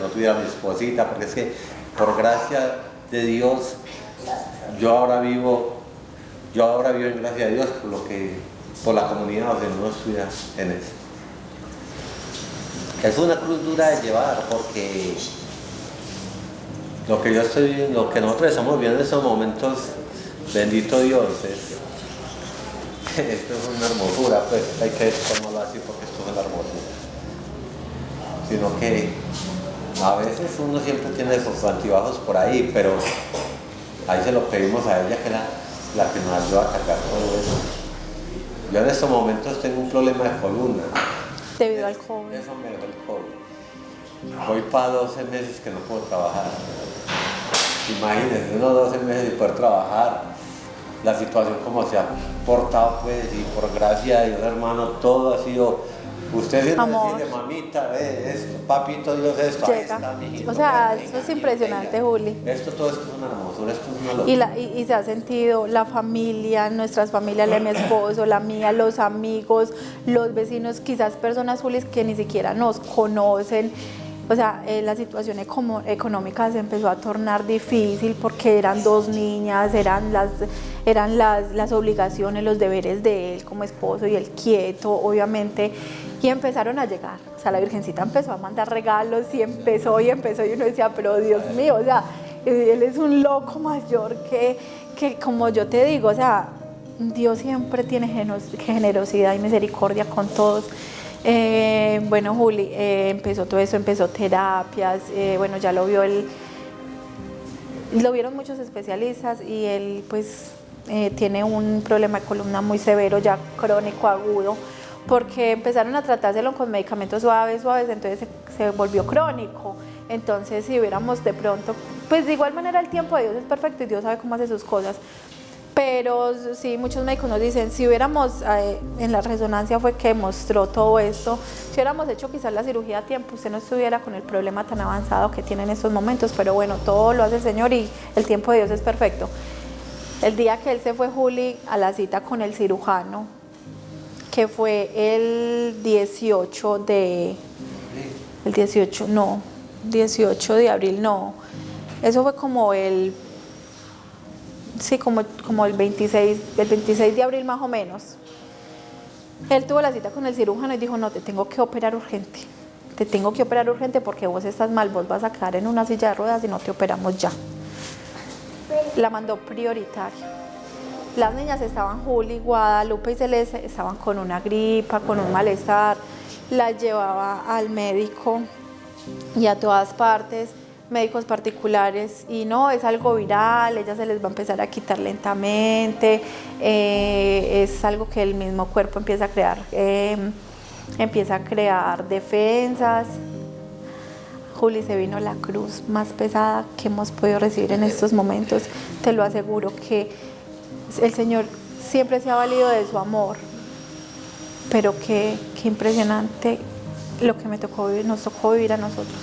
tuviera mi esposita, porque es que por gracia de Dios yo ahora vivo en gracia de Dios por la comunidad, o sea, no estuviera en eso. Es una cruz dura de llevar porque lo que nosotros estamos viendo en estos momentos, bendito Dios, esto es una hermosura, pues hay que tomarlo así porque esto es una hermosura. Sino que a veces uno siempre tiene esos altibajos por ahí, pero ahí se lo pedimos a ella, que es la que nos ayuda a cargar todo eso. Yo en estos momentos tengo un problema de columna. Debido al COVID. Eso me dejó el COVID. Voy para 12 meses que no puedo trabajar. Imagínense, unos 12 meses de poder trabajar. La situación como se ha portado, pues, y por gracia de Dios, hermano, todo ha sido. Usted siempre decirle, mamita, ve esto, papito Dios, esto, ahí Llega. está, mijito. O sea, venga, esto es venga, impresionante, venga. Juli. Esto todo es una hermosura, esto es una locura. Y se ha sentido la familia, nuestras familias, la de mi esposo, la mía, los amigos, los vecinos, quizás personas, Juli, que ni siquiera nos conocen. O sea, la situación económica se empezó a tornar difícil porque eran 2 niñas, eran las obligaciones, los deberes de él como esposo y él quieto, obviamente, y empezaron a llegar. O sea, la Virgencita empezó a mandar regalos y empezó y uno decía, pero Dios mío, o sea, él es un loco mayor que como yo te digo, o sea, Dios siempre tiene generosidad y misericordia con todos. Bueno, Juli, empezó todo eso, empezó terapias, bueno, ya lo vieron muchos especialistas y él pues tiene un problema de columna muy severo, ya crónico, agudo, porque empezaron a tratárselo con medicamentos suaves, entonces se volvió crónico. Entonces si hubiéramos de pronto, pues de igual manera el tiempo de Dios es perfecto y Dios sabe cómo hace sus cosas, pero sí, muchos médicos nos dicen, si hubiéramos, en la resonancia fue que mostró todo esto, si hubiéramos hecho quizás la cirugía a tiempo, usted no estuviera con el problema tan avanzado que tiene en estos momentos, pero bueno, todo lo hace el Señor y el tiempo de Dios es perfecto. El día que él se fue, Juli, a la cita con el cirujano, que fue el 18 de abril, no, eso fue como el 26 de abril más o menos. Él tuvo la cita con el cirujano y dijo, no, te tengo que operar urgente porque vos estás mal, vos vas a quedar en una silla de ruedas y no te operamos ya. La mandó prioritaria. Las niñas estaban, Juli, Guadalupe y Celeste, estaban con una gripa, con un malestar, las llevaba al médico y a todas partes, médicos particulares, y no, es algo viral, ella se les va a empezar a quitar lentamente, es algo que el mismo cuerpo empieza a crear defensas. Juli, se vino la cruz más pesada que hemos podido recibir en estos momentos, te lo aseguro, que el Señor siempre se ha valido de su amor, pero qué impresionante lo que nos tocó vivir a nosotros.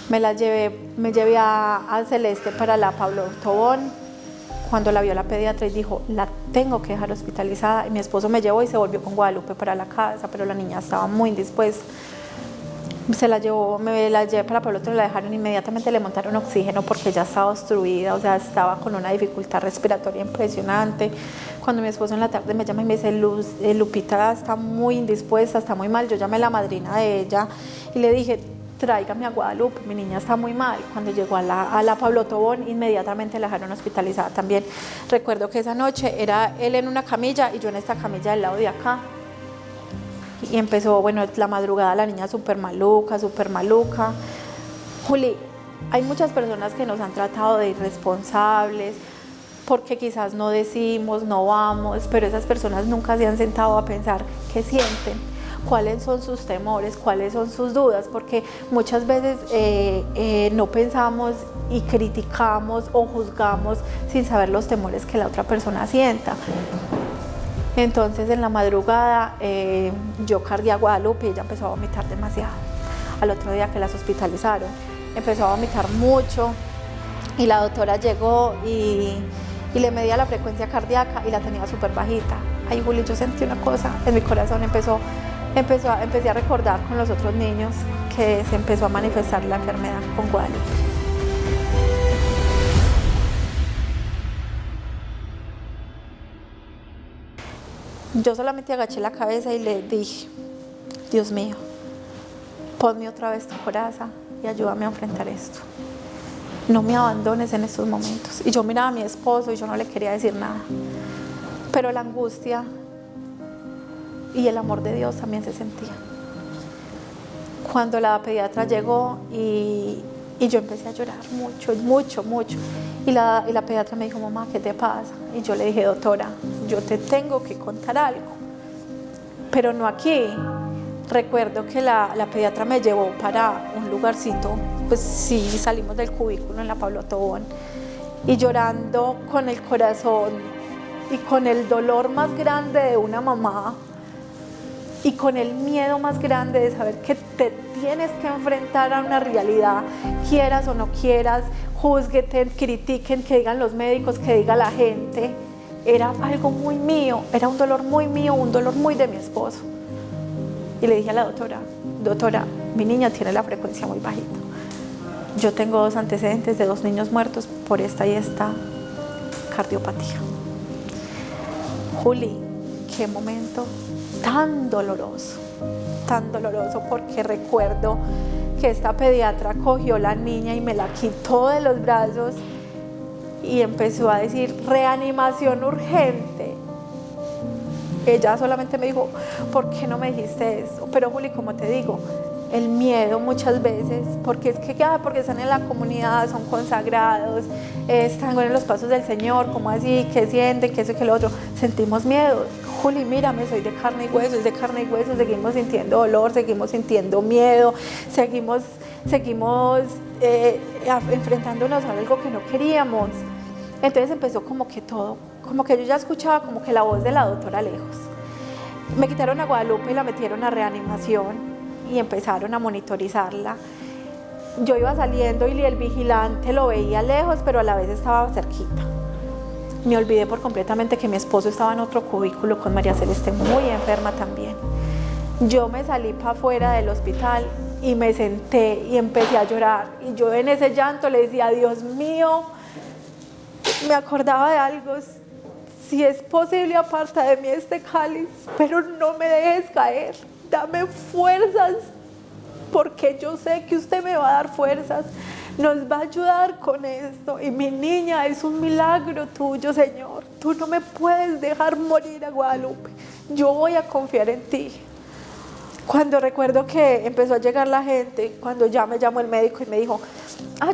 Me llevé a Celeste para la Pablo Tobón, cuando la vio la pediatra y dijo, la tengo que dejar hospitalizada, y mi esposo me llevó y se volvió con Guadalupe para la casa, pero la niña estaba muy indispuesta. Me la llevé para Pablo Tobón, la dejaron inmediatamente, le montaron oxígeno porque ella estaba obstruida, o sea, estaba con una dificultad respiratoria impresionante. Cuando mi esposo en la tarde me llama y me dice, Lupita está muy indispuesta, está muy mal, yo llamé a la madrina de ella y le dije, tráigame a Guadalupe, mi niña está muy mal. Cuando llegó a la Pablo Tobón, inmediatamente la dejaron hospitalizada también. Recuerdo que esa noche era él en una camilla y yo en esta camilla del lado de acá. Y empezó, bueno, la madrugada la niña súper maluca. Juli, hay muchas personas que nos han tratado de irresponsables, porque quizás no decimos, no vamos, pero esas personas nunca se han sentado a pensar qué sienten, cuáles son sus temores, cuáles son sus dudas, porque muchas veces no pensamos y criticamos o juzgamos sin saber los temores que la otra persona sienta. Entonces en la madrugada yo cargué a Guadalupe y ella empezó a vomitar demasiado. Al otro día que las hospitalizaron, empezó a vomitar mucho y la doctora llegó y le medía la frecuencia cardíaca y la tenía súper bajita. Ay, Juli, yo sentí una cosa en mi corazón, empecé a recordar con los otros niños que se empezó a manifestar la enfermedad con Guadalupe. Yo solamente agaché la cabeza y le dije, Dios mío, ponme otra vez tu coraza y ayúdame a enfrentar esto. No me abandones en estos momentos. Y yo miraba a mi esposo y yo no le quería decir nada. Pero la angustia y el amor de Dios también se sentía. Cuando la pediatra llegó y yo empecé a llorar mucho. Y la pediatra me dijo, mamá, ¿qué te pasa? Y yo le dije, doctora, yo te tengo que contar algo, pero no aquí. Recuerdo que la pediatra me llevó para un lugarcito, pues sí, salimos del cubículo en la Pablo Tobón, y llorando con el corazón y con el dolor más grande de una mamá y con el miedo más grande de saber que te tienes que enfrentar a una realidad, quieras o no quieras, juzguen, critiquen, que digan los médicos, que diga la gente. Era algo muy mío, era un dolor muy mío, un dolor muy de mi esposo. Y le dije a la doctora, mi niña tiene la frecuencia muy bajita. Yo tengo 2 antecedentes de 2 niños muertos por esta y esta cardiopatía. Juli, qué momento tan doloroso, porque recuerdo que esta pediatra cogió la niña y me la quitó de los brazos y empezó a decir, reanimación urgente. Ella solamente me dijo, ¿por qué no me dijiste eso? Pero Juli, como te digo, el miedo muchas veces, porque es que porque están en la comunidad, son consagrados, están en los pasos del Señor, ¿cómo así? ¿Qué sienten? ¿Qué eso y qué lo otro? Sentimos miedo. Juli, mírame, soy de carne y hueso, es de carne y hueso, seguimos sintiendo dolor, seguimos sintiendo miedo, seguimos enfrentándonos a algo que no queríamos. Entonces empezó como que todo, como que yo ya escuchaba como que la voz de la doctora lejos. Me quitaron a Guadalupe y la metieron a reanimación y empezaron a monitorizarla. Yo iba saliendo y el vigilante lo veía lejos, pero a la vez estaba cerquita. Me olvidé por completamente que mi esposo estaba en otro cubículo con María Celeste, muy enferma también. Yo me salí para afuera del hospital y me senté y empecé a llorar. Y yo en ese llanto le decía, Dios mío, me acordaba de algo, si es posible aparta de mí este cáliz, pero no me dejes caer, dame fuerzas, porque yo sé que usted me va a dar fuerzas, nos va a ayudar con esto, y mi niña es un milagro tuyo, Señor, tú no me puedes dejar morir a Guadalupe, yo voy a confiar en ti. Cuando recuerdo que empezó a llegar la gente, cuando ya me llamó el médico y me dijo,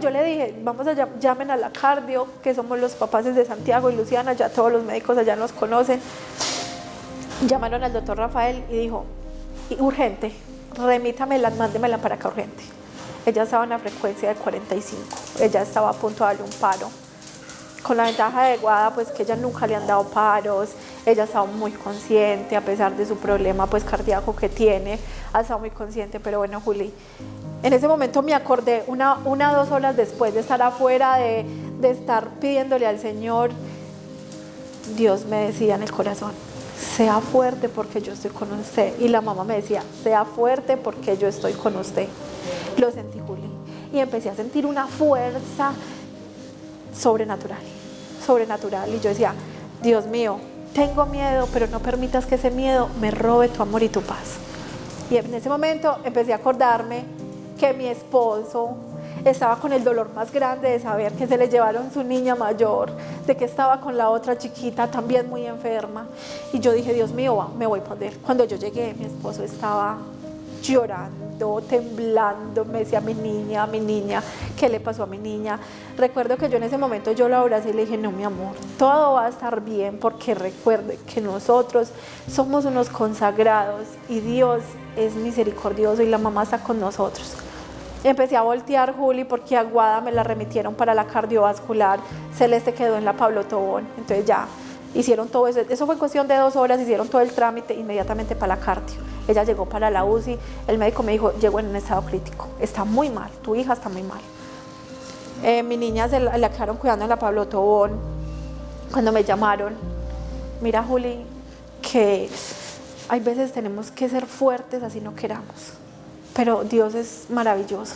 yo le dije, vamos a llamen a la cardio, que somos los papás de Santiago y Luciana, ya todos los médicos allá nos conocen. Llamaron al doctor Rafael y dijo, urgente, remítamela, mándemela para acá urgente. Ella estaba en una frecuencia de 45, ella estaba a punto de darle un paro. Con la ventaja de Guada, pues que ella nunca le han dado paros, ella estaba muy consciente, a pesar de su problema pues cardíaco que tiene, ha estado muy consciente, pero bueno, Juli, en ese momento me acordé, una o 2 horas después de estar afuera, de estar pidiéndole al Señor, Dios me decía en el corazón, sea fuerte porque yo estoy con usted, y la mamá me decía, sea fuerte porque yo estoy con usted. Lo sentí, Juli, y empecé a sentir una fuerza sobrenatural, y yo decía, Dios mío, tengo miedo, pero no permitas que ese miedo me robe tu amor y tu paz. Y en ese momento empecé a acordarme que mi esposo estaba con el dolor más grande de saber que se le llevaron su niña mayor, de que estaba con la otra chiquita también muy enferma, y yo dije, Dios mío, me voy a poner. Cuando yo llegué, mi esposo estaba llorando, temblando, me decía, mi niña, ¿qué le pasó a mi niña? Recuerdo que yo en ese momento yo lo abracé y le dije, no, mi amor, todo va a estar bien, porque recuerde que nosotros somos unos consagrados y Dios es misericordioso y la mamá está con nosotros. Empecé a voltear, Juli, porque a Guada me la remitieron para la cardiovascular, Celeste quedó en la Pablo Tobón, entonces ya hicieron todo eso fue en cuestión de 2 horas, hicieron todo el trámite inmediatamente para la cardio. Ella llegó para la UCI, el médico me dijo, llegó en un estado crítico, está muy mal, tu hija está muy mal. Mi niña la quedaron cuidando en la Pablo Tobón. Cuando me llamaron, mira, Juli, que hay veces tenemos que ser fuertes así no queramos, pero Dios es maravilloso.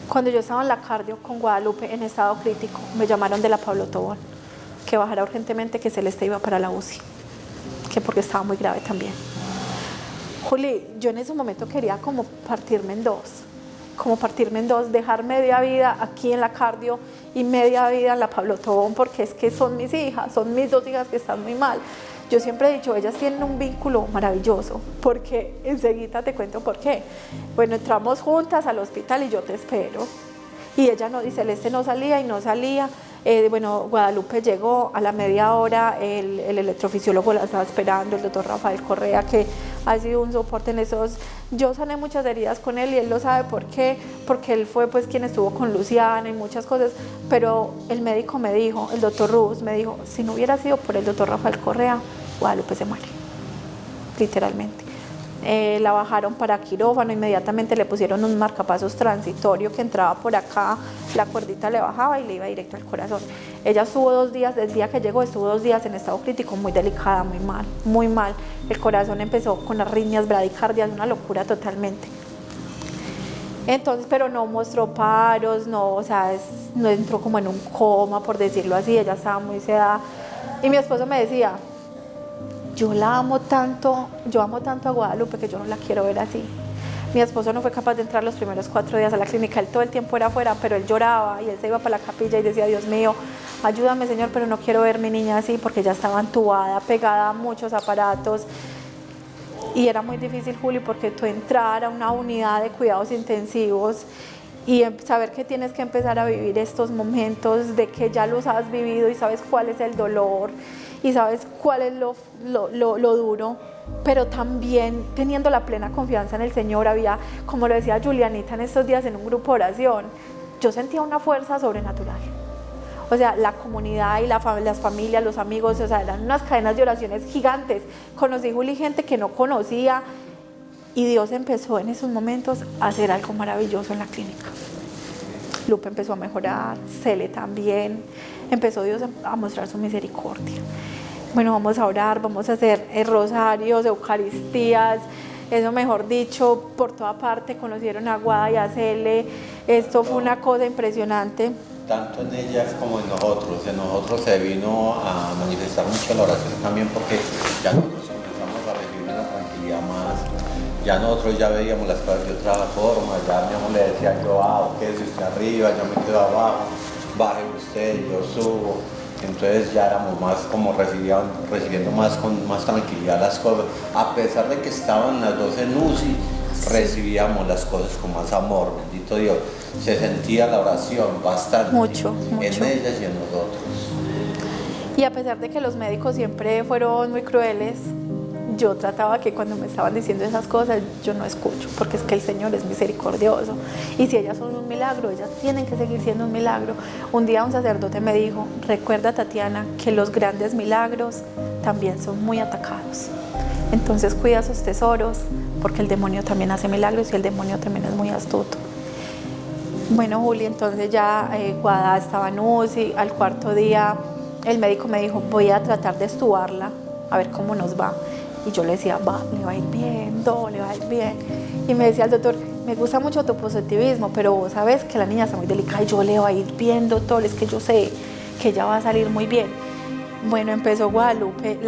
Cuando yo estaba en la cardio con Guadalupe en estado crítico, me llamaron de la Pablo Tobón, que bajara urgentemente, que Celeste iba para la UCI, que porque estaba muy grave también. Juli, yo en ese momento quería como partirme en dos, dejar media vida aquí en la cardio y media vida en la Pablo Tobón, porque es que son mis hijas, son mis 2 hijas que están muy mal. Yo siempre he dicho, ellas tienen un vínculo maravilloso, porque enseguida te cuento por qué. Bueno, entramos juntas al hospital y yo te espero, y ella no, y Celeste no salía y no salía. Bueno, Guadalupe llegó a la media hora, el electrofisiólogo la estaba esperando, el doctor Rafael Correa, que ha sido un soporte en esos. Yo sané muchas heridas con él y él lo sabe por qué, porque él fue pues quien estuvo con Luciana y muchas cosas, pero el médico me dijo, el doctor Ruz me dijo, si no hubiera sido por el doctor Rafael Correa, Guadalupe se muere, literalmente. La bajaron para quirófano, inmediatamente le pusieron un marcapasos transitorio que entraba por acá, la cuerdita le bajaba y le iba directo al corazón. Ella estuvo 2 días, desde el día que llegó, estuvo 2 días en estado crítico, muy delicada, muy mal. El corazón empezó con arritmias, bradicardias, una locura totalmente. Entonces, pero no mostró paros, no, o sea, no entró como en un coma, por decirlo así, ella estaba muy sedada. Y mi esposo me decía, yo amo tanto a Guadalupe que yo no la quiero ver así. Mi esposo no fue capaz de entrar los primeros 4 días a la clínica, él todo el tiempo era afuera, pero él lloraba y él se iba para la capilla y decía, Dios mío, ayúdame Señor, pero no quiero ver mi niña así porque ya estaba entubada, pegada a muchos aparatos. Y era muy difícil, Juli, porque tú entrar a una unidad de cuidados intensivos y saber que tienes que empezar a vivir estos momentos, de que ya los has vivido y sabes cuál es el dolor y sabes cuál es lo duro, pero también teniendo la plena confianza en el Señor. Había, como lo decía Julianita en estos días en un grupo de oración, yo sentía una fuerza sobrenatural. O sea, la comunidad y las familias, los amigos, o sea, eran unas cadenas de oraciones gigantes. Conocí, Juli, gente que no conocía y Dios empezó en esos momentos a hacer algo maravilloso en la clínica. Lupe empezó a mejorar, Cele también, empezó Dios a mostrar su misericordia. Bueno, vamos a orar, vamos a hacer rosarios, eucaristías, eso mejor dicho, por toda parte conocieron a Guada y a Cele. Esto fue una cosa impresionante. Tanto en ellas como en nosotros se vino a manifestar mucho la oración también, porque ya nosotros empezamos a recibir una tranquilidad más, ya nosotros ya veíamos las cosas de otra forma, ya mi amor le decía yo, quédese usted arriba, yo me quedo abajo, baje usted, yo subo, entonces ya éramos más como recibiendo más con más tranquilidad las cosas, a pesar de que estaban las dos en UCI, recibíamos las cosas con más amor, bendito Dios. Se sentía la oración bastante mucho. En ellas y en nosotros. Y a pesar de que los médicos siempre fueron muy crueles, yo trataba que cuando me estaban diciendo esas cosas, yo no escucho, porque es que el Señor es misericordioso. Y si ellas son un milagro, ellas tienen que seguir siendo un milagro. Un día un sacerdote me dijo, recuerda, Tatiana, que los grandes milagros también son muy atacados. Entonces cuida sus tesoros, porque el demonio también hace milagros y el demonio también es muy astuto. Bueno, Juli, entonces ya Guada estaba en UCI. Al 4.º día el médico me dijo, voy a tratar de estubarla, a ver cómo nos va. Y yo le decía, le va a ir bien, le va a ir bien. Y me decía el doctor, me gusta mucho tu positivismo, pero vos sabes que la niña está muy delicada y yo le va a ir bien, doctor, es que yo sé que ella va a salir muy bien. Bueno, empezó Guadalupe,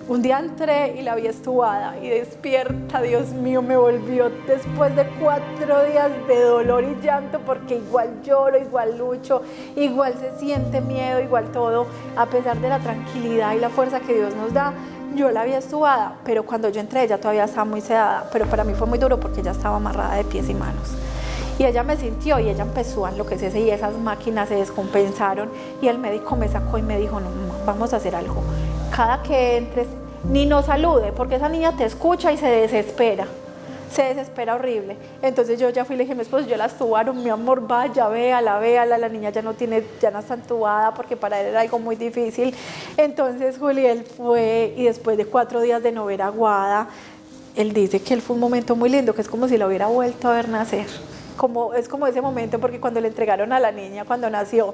un día entré y la vi estubada y despierta, Dios mío, me volvió después de 4 días de dolor y llanto, porque igual lloro, igual lucho, igual se siente miedo, igual todo, a pesar de la tranquilidad y la fuerza que Dios nos da. Yo la vi estubada, pero cuando yo entré ella todavía estaba muy sedada, pero para mí fue muy duro porque ella estaba amarrada de pies y manos. Y ella me sintió y ella empezó a enloquecerse y esas máquinas se descompensaron y el médico me sacó y me dijo, no, vamos a hacer algo. Cada que entres, ni nos salude, porque esa niña te escucha y se desespera horrible. Entonces yo ya fui y le dije a mi esposo, yo la estubaron, mi amor, vaya, véala, la niña ya no está entubada, porque para él era algo muy difícil. Entonces Juli, él fue y después de 4 días de no ver a Guada, él dice que él fue un momento muy lindo, que es como si la hubiera vuelto a ver nacer. Es como ese momento, porque cuando le entregaron a la niña, cuando nació,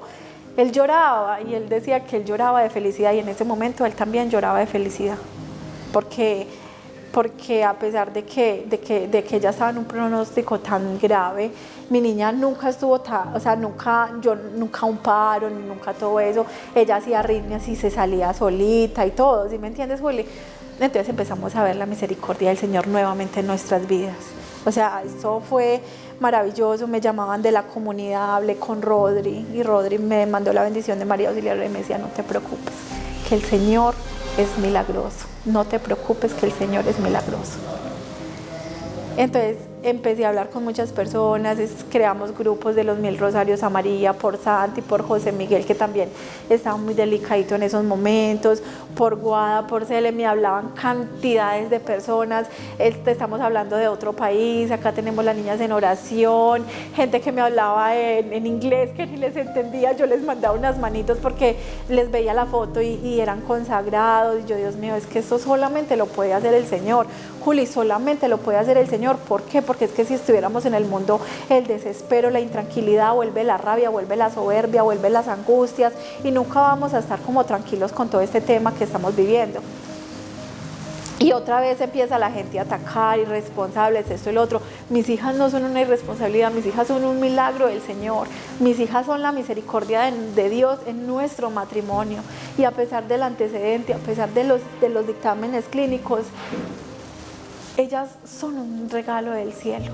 él lloraba y él decía que él lloraba de felicidad, y en ese momento él también lloraba de felicidad, porque a pesar de que ella estaba en un pronóstico tan grave, mi niña nunca estuvo nunca un paro, ni nunca todo eso. Ella hacía arritmias y se salía solita y todo, ¿sí me entiendes, Juli? Entonces empezamos a ver la misericordia del Señor nuevamente en nuestras vidas. O sea, esto fue maravilloso. Me llamaban de la comunidad, hablé con Rodri y Rodri me mandó la bendición de María Auxiliadora y me decía, no te preocupes, que el Señor es milagroso, no te preocupes, que el Señor es milagroso. Entonces empecé a hablar con muchas personas, creamos grupos de los 1000 rosarios a María, por Santi, por José Miguel, que también estaba muy delicadito en esos momentos, por Guada, por Cele, me hablaban cantidades de personas. Estamos hablando de otro país, acá tenemos las niñas en oración, gente que me hablaba en inglés que ni les entendía, yo les mandaba unas manitos porque les veía la foto y eran consagrados, y yo, Dios mío, es que esto solamente lo puede hacer el Señor. Juli, solamente lo puede hacer el Señor. ¿Por qué? Porque es que si estuviéramos en el mundo, el desespero, la intranquilidad, vuelve la rabia, vuelve la soberbia, vuelve las angustias, y nunca vamos a estar como tranquilos con todo este tema que estamos viviendo. Y otra vez empieza la gente a atacar, irresponsables, esto y lo otro. Mis hijas no son una irresponsabilidad, mis hijas son un milagro del Señor. Mis hijas son la misericordia de Dios en nuestro matrimonio. Y a pesar del antecedente, a pesar de los dictámenes clínicos, ellas son un regalo del cielo.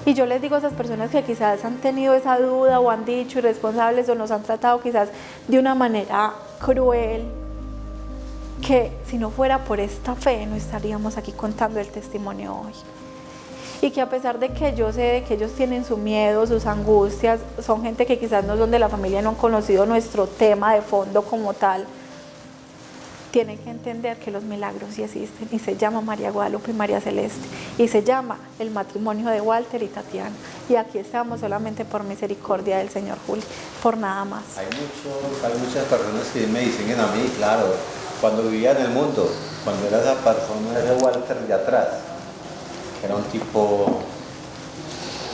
Y yo les digo a esas personas que quizás han tenido esa duda o han dicho irresponsables o nos han tratado quizás de una manera cruel, que si no fuera por esta fe no estaríamos aquí contando el testimonio hoy. Y que a pesar de que yo sé que ellos tienen su miedo, sus angustias, son gente que quizás no son de la familia, no han conocido nuestro tema de fondo como tal, tienen que entender que los milagros sí existen y se llama María Guadalupe y María Celeste y se llama el matrimonio de Walter y Tatiana, y aquí estamos solamente por misericordia del Señor, Juli, por nada más. Hay muchas personas que me dicen a mí, claro, cuando vivía en el mundo, cuando era esa persona, ese Walter de atrás, que era un tipo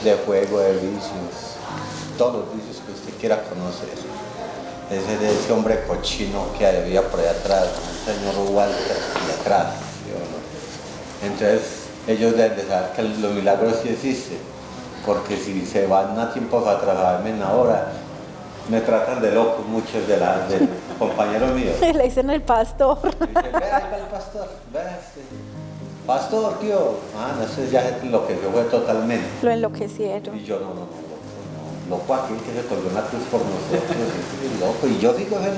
de juego, de vicios, todos los vicios que usted quiera conocer. Ese hombre cochino que había por allá atrás, el señor Walter de atrás. ¿Sí o no? Entonces ellos deben de saber que los milagros sí existen, porque si se van a tiempos atrás a verme ahora, me tratan de loco muchos de compañeros míos. Le dicen el pastor. Dicen, ve, ahí va el pastor, ve pastor, tío. No sé, ya lo que yo fue totalmente. Lo enloquecieron. Y yo no. Loco aquel que se colgó en la cruz por nosotros, es loco, y yo sigo ese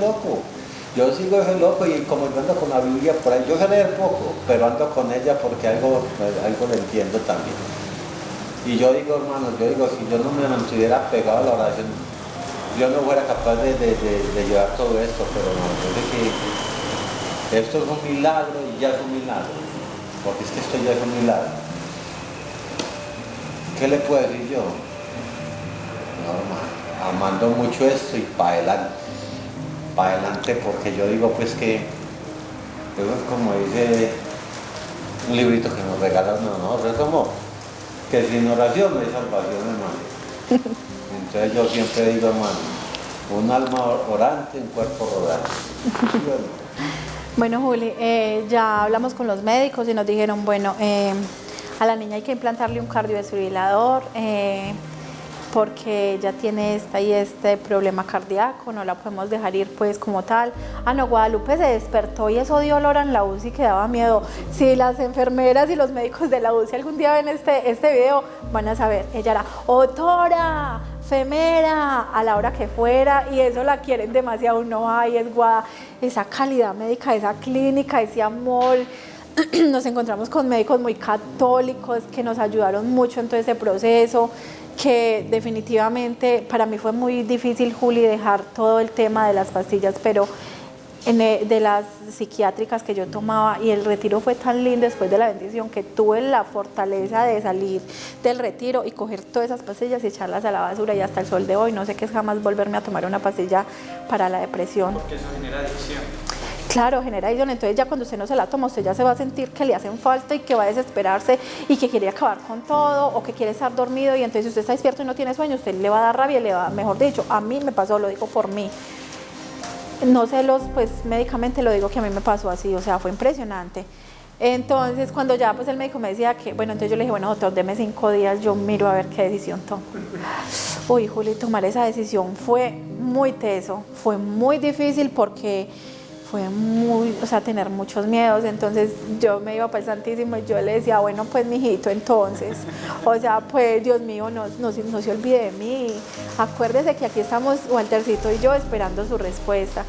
loco, y como yo ando con la Biblia por ahí, yo sé leer poco, pero ando con ella porque algo le entiendo también. Y yo digo, hermanos, si yo no me mantuviera pegado a la oración, yo no fuera capaz de llevar todo esto, pero no, yo sé que esto es un milagro y ya es un milagro, porque es que esto ya es un milagro. ¿Qué le puedo decir yo? No, amando mucho esto y para adelante, porque yo digo pues que eso es como dice un librito que nos regalan a nosotros, es como que sin oración no hay salvación, hermano. Entonces yo siempre digo, hermano, un alma orante, un cuerpo rodante. Bueno, Juli, ya hablamos con los médicos y nos dijeron, bueno, a la niña hay que implantarle un cardiodesfibrilador, porque ella tiene este problema cardíaco, no la podemos dejar ir pues como tal. No, Guadalupe se despertó y eso dio olor en la UCI que daba miedo. Si las enfermeras y los médicos de la UCI algún día ven este video, van a saber, ella era otora, femera, a la hora que fuera, y eso la quieren demasiado. No hay, es Guada, esa calidad médica, esa clínica, ese amor. Nos encontramos con médicos muy católicos que nos ayudaron mucho en todo ese proceso, que definitivamente para mí fue muy difícil, Juli, dejar todo el tema de las pastillas, pero de las psiquiátricas que yo tomaba, y el retiro fue tan lindo después de la bendición que tuve la fortaleza de salir del retiro y coger todas esas pastillas y echarlas a la basura, y hasta el sol de hoy no sé qué es jamás volverme a tomar una pastilla para la depresión. Porque eso genera adicción. Claro, genera adicción. Entonces ya cuando usted no se la toma, usted ya se va a sentir que le hacen falta y que va a desesperarse y que quiere acabar con todo o que quiere estar dormido, y entonces si usted está despierto y no tiene sueño, usted le va a dar rabia, le va, mejor dicho, a mí me pasó, lo digo por mí. No sé, pues médicamente lo digo que a mí me pasó así, o sea, fue impresionante. Entonces cuando ya pues el médico me decía que, bueno, entonces yo le dije, bueno, doctor, deme 5 días, yo miro a ver qué decisión tomo. Uy, Juli, tomar esa decisión fue muy teso, fue muy difícil porque fue muy, o sea, tener muchos miedos. Entonces yo me iba para el Santísimo y yo le decía, bueno, pues mijito, entonces, o sea, pues Dios mío, no se olvide de mí, acuérdese que aquí estamos Waltercito y yo esperando su respuesta.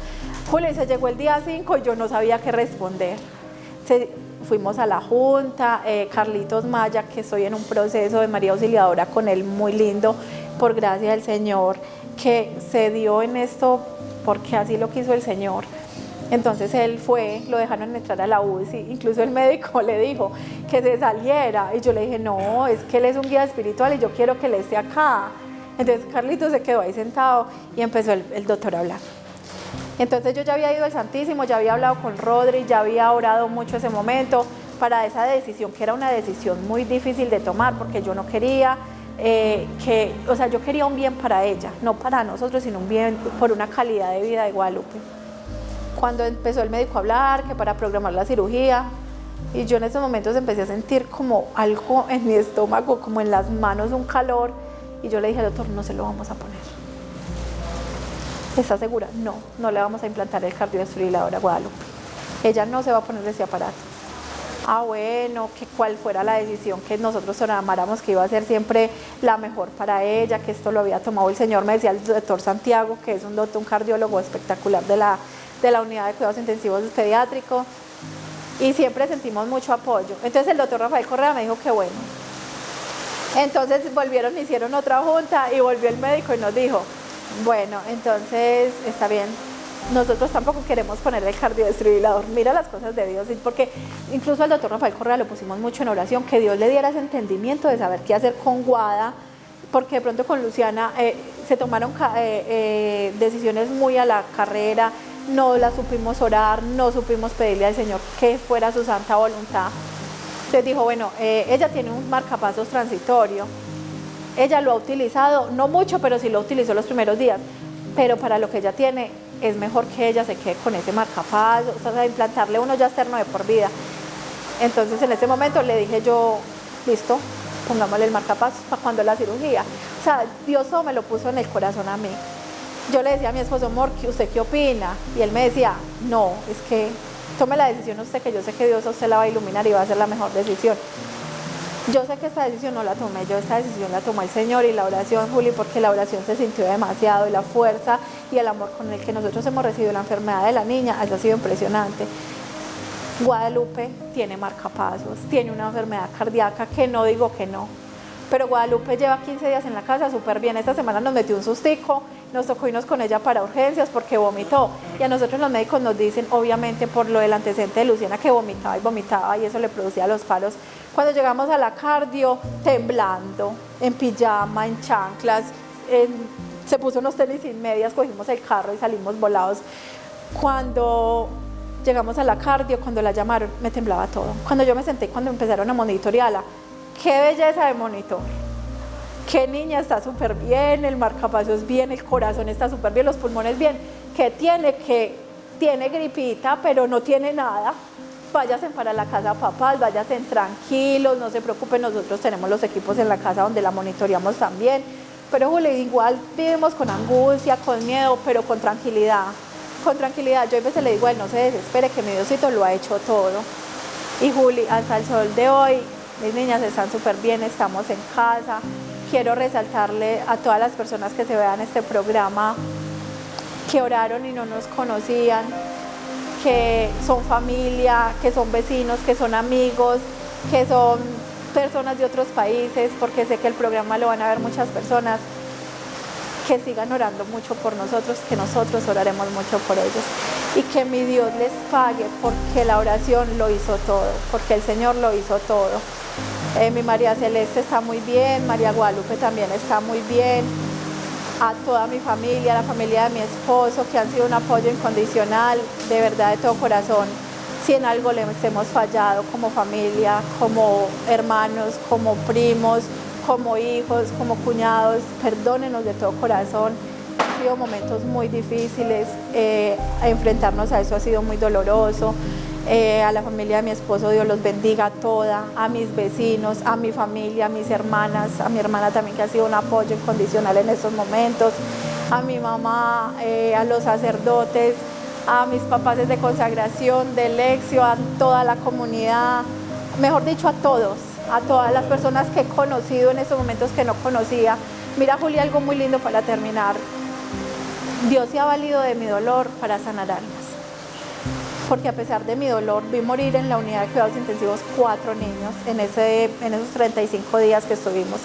Juli, se llegó el día 5 y yo no sabía qué responder. Fuimos a la junta, Carlitos Maya, que estoy en un proceso de María Auxiliadora con él muy lindo, por gracia del Señor, que se dio en esto porque así lo quiso el Señor. Entonces él fue, lo dejaron entrar a la UCI, incluso el médico le dijo que se saliera, y yo le dije, no, es que él es un guía espiritual y yo quiero que él esté acá. Entonces Carlitos se quedó ahí sentado y empezó el doctor a hablar. Entonces yo ya había ido al Santísimo, ya había hablado con Rodri, ya había orado mucho ese momento para esa decisión, que era una decisión muy difícil de tomar, porque yo no quería o sea, yo quería un bien para ella, no para nosotros, sino un bien por una calidad de vida de Guadalupe. Cuando empezó el médico a hablar, que para programar la cirugía, y yo en esos momentos empecé a sentir como algo en mi estómago, como en las manos, un calor, y yo le dije al doctor, no se lo vamos a poner. ¿Está segura? No le vamos a implantar el cardiodesfibrilador a Guadalupe. Ella no se va a poner ese aparato. bueno, que cuál fuera la decisión que nosotros tomáramos, que iba a ser siempre la mejor para ella, que esto lo había tomado el Señor. Me decía el doctor Santiago, que es un cardiólogo espectacular de la unidad de cuidados intensivos pediátricos, y siempre sentimos mucho apoyo. Entonces el doctor Rafael Correa me dijo que bueno. Entonces volvieron, hicieron otra junta y volvió el médico y nos dijo, bueno, entonces está bien, nosotros tampoco queremos poner el cardiodesfibrilador. Mira las cosas de Dios, porque incluso al doctor Rafael Correa lo pusimos mucho en oración, que Dios le diera ese entendimiento de saber qué hacer con Guada, porque de pronto con Luciana se tomaron decisiones muy a la carrera, no la supimos orar, no supimos pedirle al Señor que fuera su santa voluntad. Entonces dijo, bueno, ella tiene un marcapasos transitorio, ella lo ha utilizado, no mucho, pero sí lo utilizó los primeros días, pero para lo que ella tiene es mejor que ella se quede con ese marcapasos, o sea, implantarle uno ya externo de por vida. Entonces en ese momento le dije yo, listo, pongámosle el marcapasos para cuando la cirugía. O sea, Dios todo me lo puso en el corazón a mí. Yo le decía a mi esposo, amor, ¿usted qué opina? Y él me decía, no, es que tome la decisión usted, que yo sé que Dios a usted la va a iluminar y va a ser la mejor decisión. Yo sé que esta decisión no la tomé yo, esta decisión la tomó el Señor y la oración, Juli, porque la oración se sintió demasiado y la fuerza y el amor con el que nosotros hemos recibido la enfermedad de la niña, eso ha sido impresionante. Guadalupe tiene marcapasos, tiene una enfermedad cardíaca que no digo que no, pero Guadalupe lleva 15 días en la casa súper bien. Esta semana nos metió un sustico, nos tocó irnos con ella para urgencias porque vomitó, y a nosotros los médicos nos dicen, obviamente por lo del antecedente de Luciana, que vomitaba y vomitaba y eso le producía los palos. Cuando llegamos a la cardio, temblando, en pijama, en chanclas, se puso unos tenis sin medias, cogimos el carro y salimos volados. Cuando llegamos a la cardio, cuando la llamaron, me temblaba todo. Cuando yo me senté, cuando empezaron a monitorearla, qué belleza de monitor. Qué niña, está súper bien, el marcapasos bien, el corazón está súper bien, los pulmones bien. Que tiene gripita, pero no tiene nada. Váyanse para la casa, papás, váyanse tranquilos, no se preocupen, nosotros tenemos los equipos en la casa donde la monitoreamos también. Pero Juli, igual vivimos con angustia, con miedo, pero con tranquilidad. Con tranquilidad, yo a veces le digo a él, no se desespere, que mi Diosito lo ha hecho todo. Y Juli, hasta el sol de hoy, mis niñas están súper bien, estamos en casa. Quiero resaltarle a todas las personas que se vean este programa, que oraron y no nos conocían, que son familia, que son vecinos, que son amigos, que son personas de otros países, porque sé que el programa lo van a ver muchas personas, que sigan orando mucho por nosotros, que nosotros oraremos mucho por ellos, y que mi Dios les pague, porque la oración lo hizo todo, porque el Señor lo hizo todo. Mi María Celeste está muy bien, María Guadalupe también está muy bien, a toda mi familia, a la familia de mi esposo, que han sido un apoyo incondicional, de verdad, de todo corazón. Si en algo les hemos fallado como familia, como hermanos, como primos, como hijos, como cuñados, perdónenos de todo corazón. Han sido momentos muy difíciles, enfrentarnos a eso ha sido muy doloroso. A la familia de mi esposo, Dios los bendiga toda, a mis vecinos, a mi familia, a mis hermanas, a mi hermana también, que ha sido un apoyo incondicional en estos momentos, a mi mamá, a los sacerdotes, a mis papás de consagración, de Lexio, a toda la comunidad, mejor dicho, a todas las personas que he conocido en estos momentos que no conocía. Mira, Julia, algo muy lindo para terminar. Dios se ha valido de mi dolor para sanar almas. Porque a pesar de mi dolor, vi morir en la unidad de cuidados intensivos 4 niños en esos 35 días que estuvimos.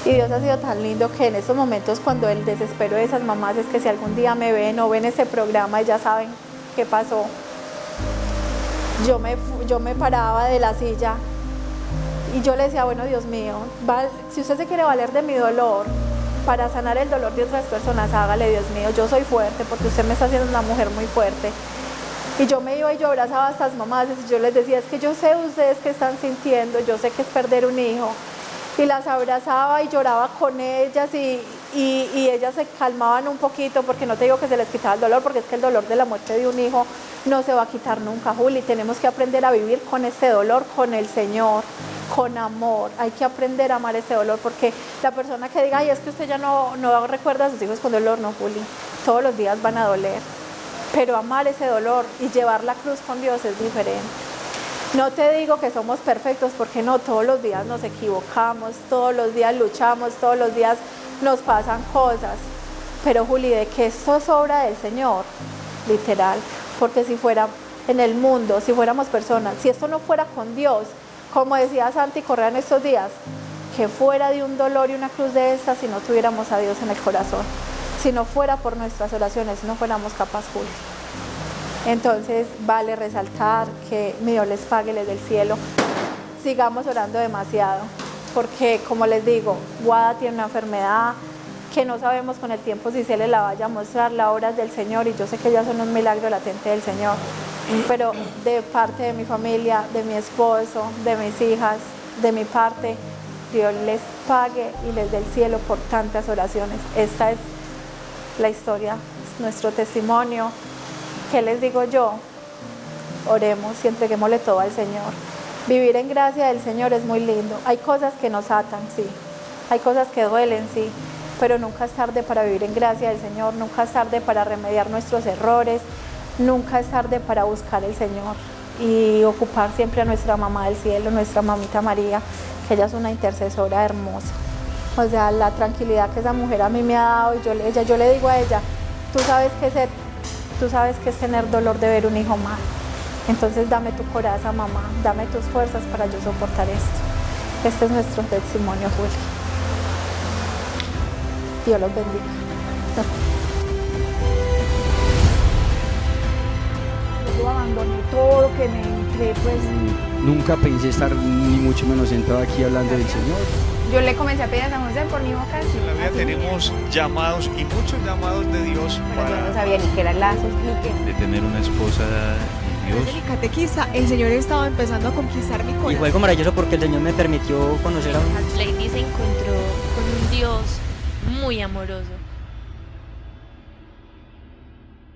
Y Dios ha sido tan lindo que en esos momentos, cuando el desespero de esas mamás es que si algún día me ven o ven ese programa y ya saben qué pasó, yo me paraba de la silla y yo le decía, bueno, Dios mío, si usted se quiere valer de mi dolor para sanar el dolor de otras personas, hágale, Dios mío, yo soy fuerte porque usted me está haciendo una mujer muy fuerte. Y yo me iba y yo abrazaba a estas mamás y yo les decía, es que yo sé ustedes qué están sintiendo, yo sé que es perder un hijo. Y las abrazaba y lloraba con ellas y ellas se calmaban un poquito, porque no te digo que se les quitaba el dolor, porque es que el dolor de la muerte de un hijo no se va a quitar nunca, Juli. Tenemos que aprender a vivir con este dolor, con el Señor, con amor. Hay que aprender a amar ese dolor, porque la persona que diga, ay, es que usted ya no recuerda a sus hijos con dolor, no, Juli, todos los días van a doler. Pero amar ese dolor y llevar la cruz con Dios es diferente. No te digo que somos perfectos porque no, todos los días nos equivocamos, todos los días luchamos, todos los días nos pasan cosas. Pero Juli, de que esto es obra del Señor, literal, porque si fuera en el mundo, si fuéramos personas, si esto no fuera con Dios, como decía Santi Correa en estos días, que fuera de un dolor y una cruz de estas si no tuviéramos a Dios en el corazón, si no fuera por nuestras oraciones, no fuéramos capaces, Juli. Entonces vale resaltar que mi Dios les pague desde el cielo. Sigamos orando demasiado, porque como les digo, Guada tiene una enfermedad que no sabemos con el tiempo si se le la vaya a mostrar, la obra es del Señor y yo sé que ya son un milagro latente del Señor, pero de parte de mi familia, de mi esposo, de mis hijas, de mi parte, Dios les pague y les dé el cielo por tantas oraciones. Esta es la historia, es nuestro testimonio. ¿Qué les digo yo? Oremos y entreguémosle todo al Señor. Vivir en gracia del Señor es muy lindo. Hay cosas que nos atan, sí. Hay cosas que duelen, sí. Pero nunca es tarde para vivir en gracia del Señor. Nunca es tarde para remediar nuestros errores. Nunca es tarde para buscar el Señor. Y ocupar siempre a nuestra mamá del cielo, nuestra mamita María, que ella es una intercesora hermosa. O sea, la tranquilidad que esa mujer a mí me ha dado. Y yo le digo a ella, tú sabes que es tener dolor de ver un hijo mal. Entonces dame tu coraza, mamá, dame tus fuerzas para yo soportar esto. Este es nuestro testimonio, Juli. Dios los bendiga. Yo abandoné todo lo que me entré, pues Nunca pensé estar ni mucho menos sentado aquí hablando del Señor. yo le comencé a pedir a San José por mi vocación. En la vida así tenemos llamados y muchos llamados de Dios pero yo no para sabía ni qué era el lazo, explique. de tener una esposa de Dios. El catequista, el Señor estaba empezando a conquistar mi Y corazón. fue algo maravilloso porque el Señor me permitió conocer a un... Lady se encontró con un Dios muy amoroso.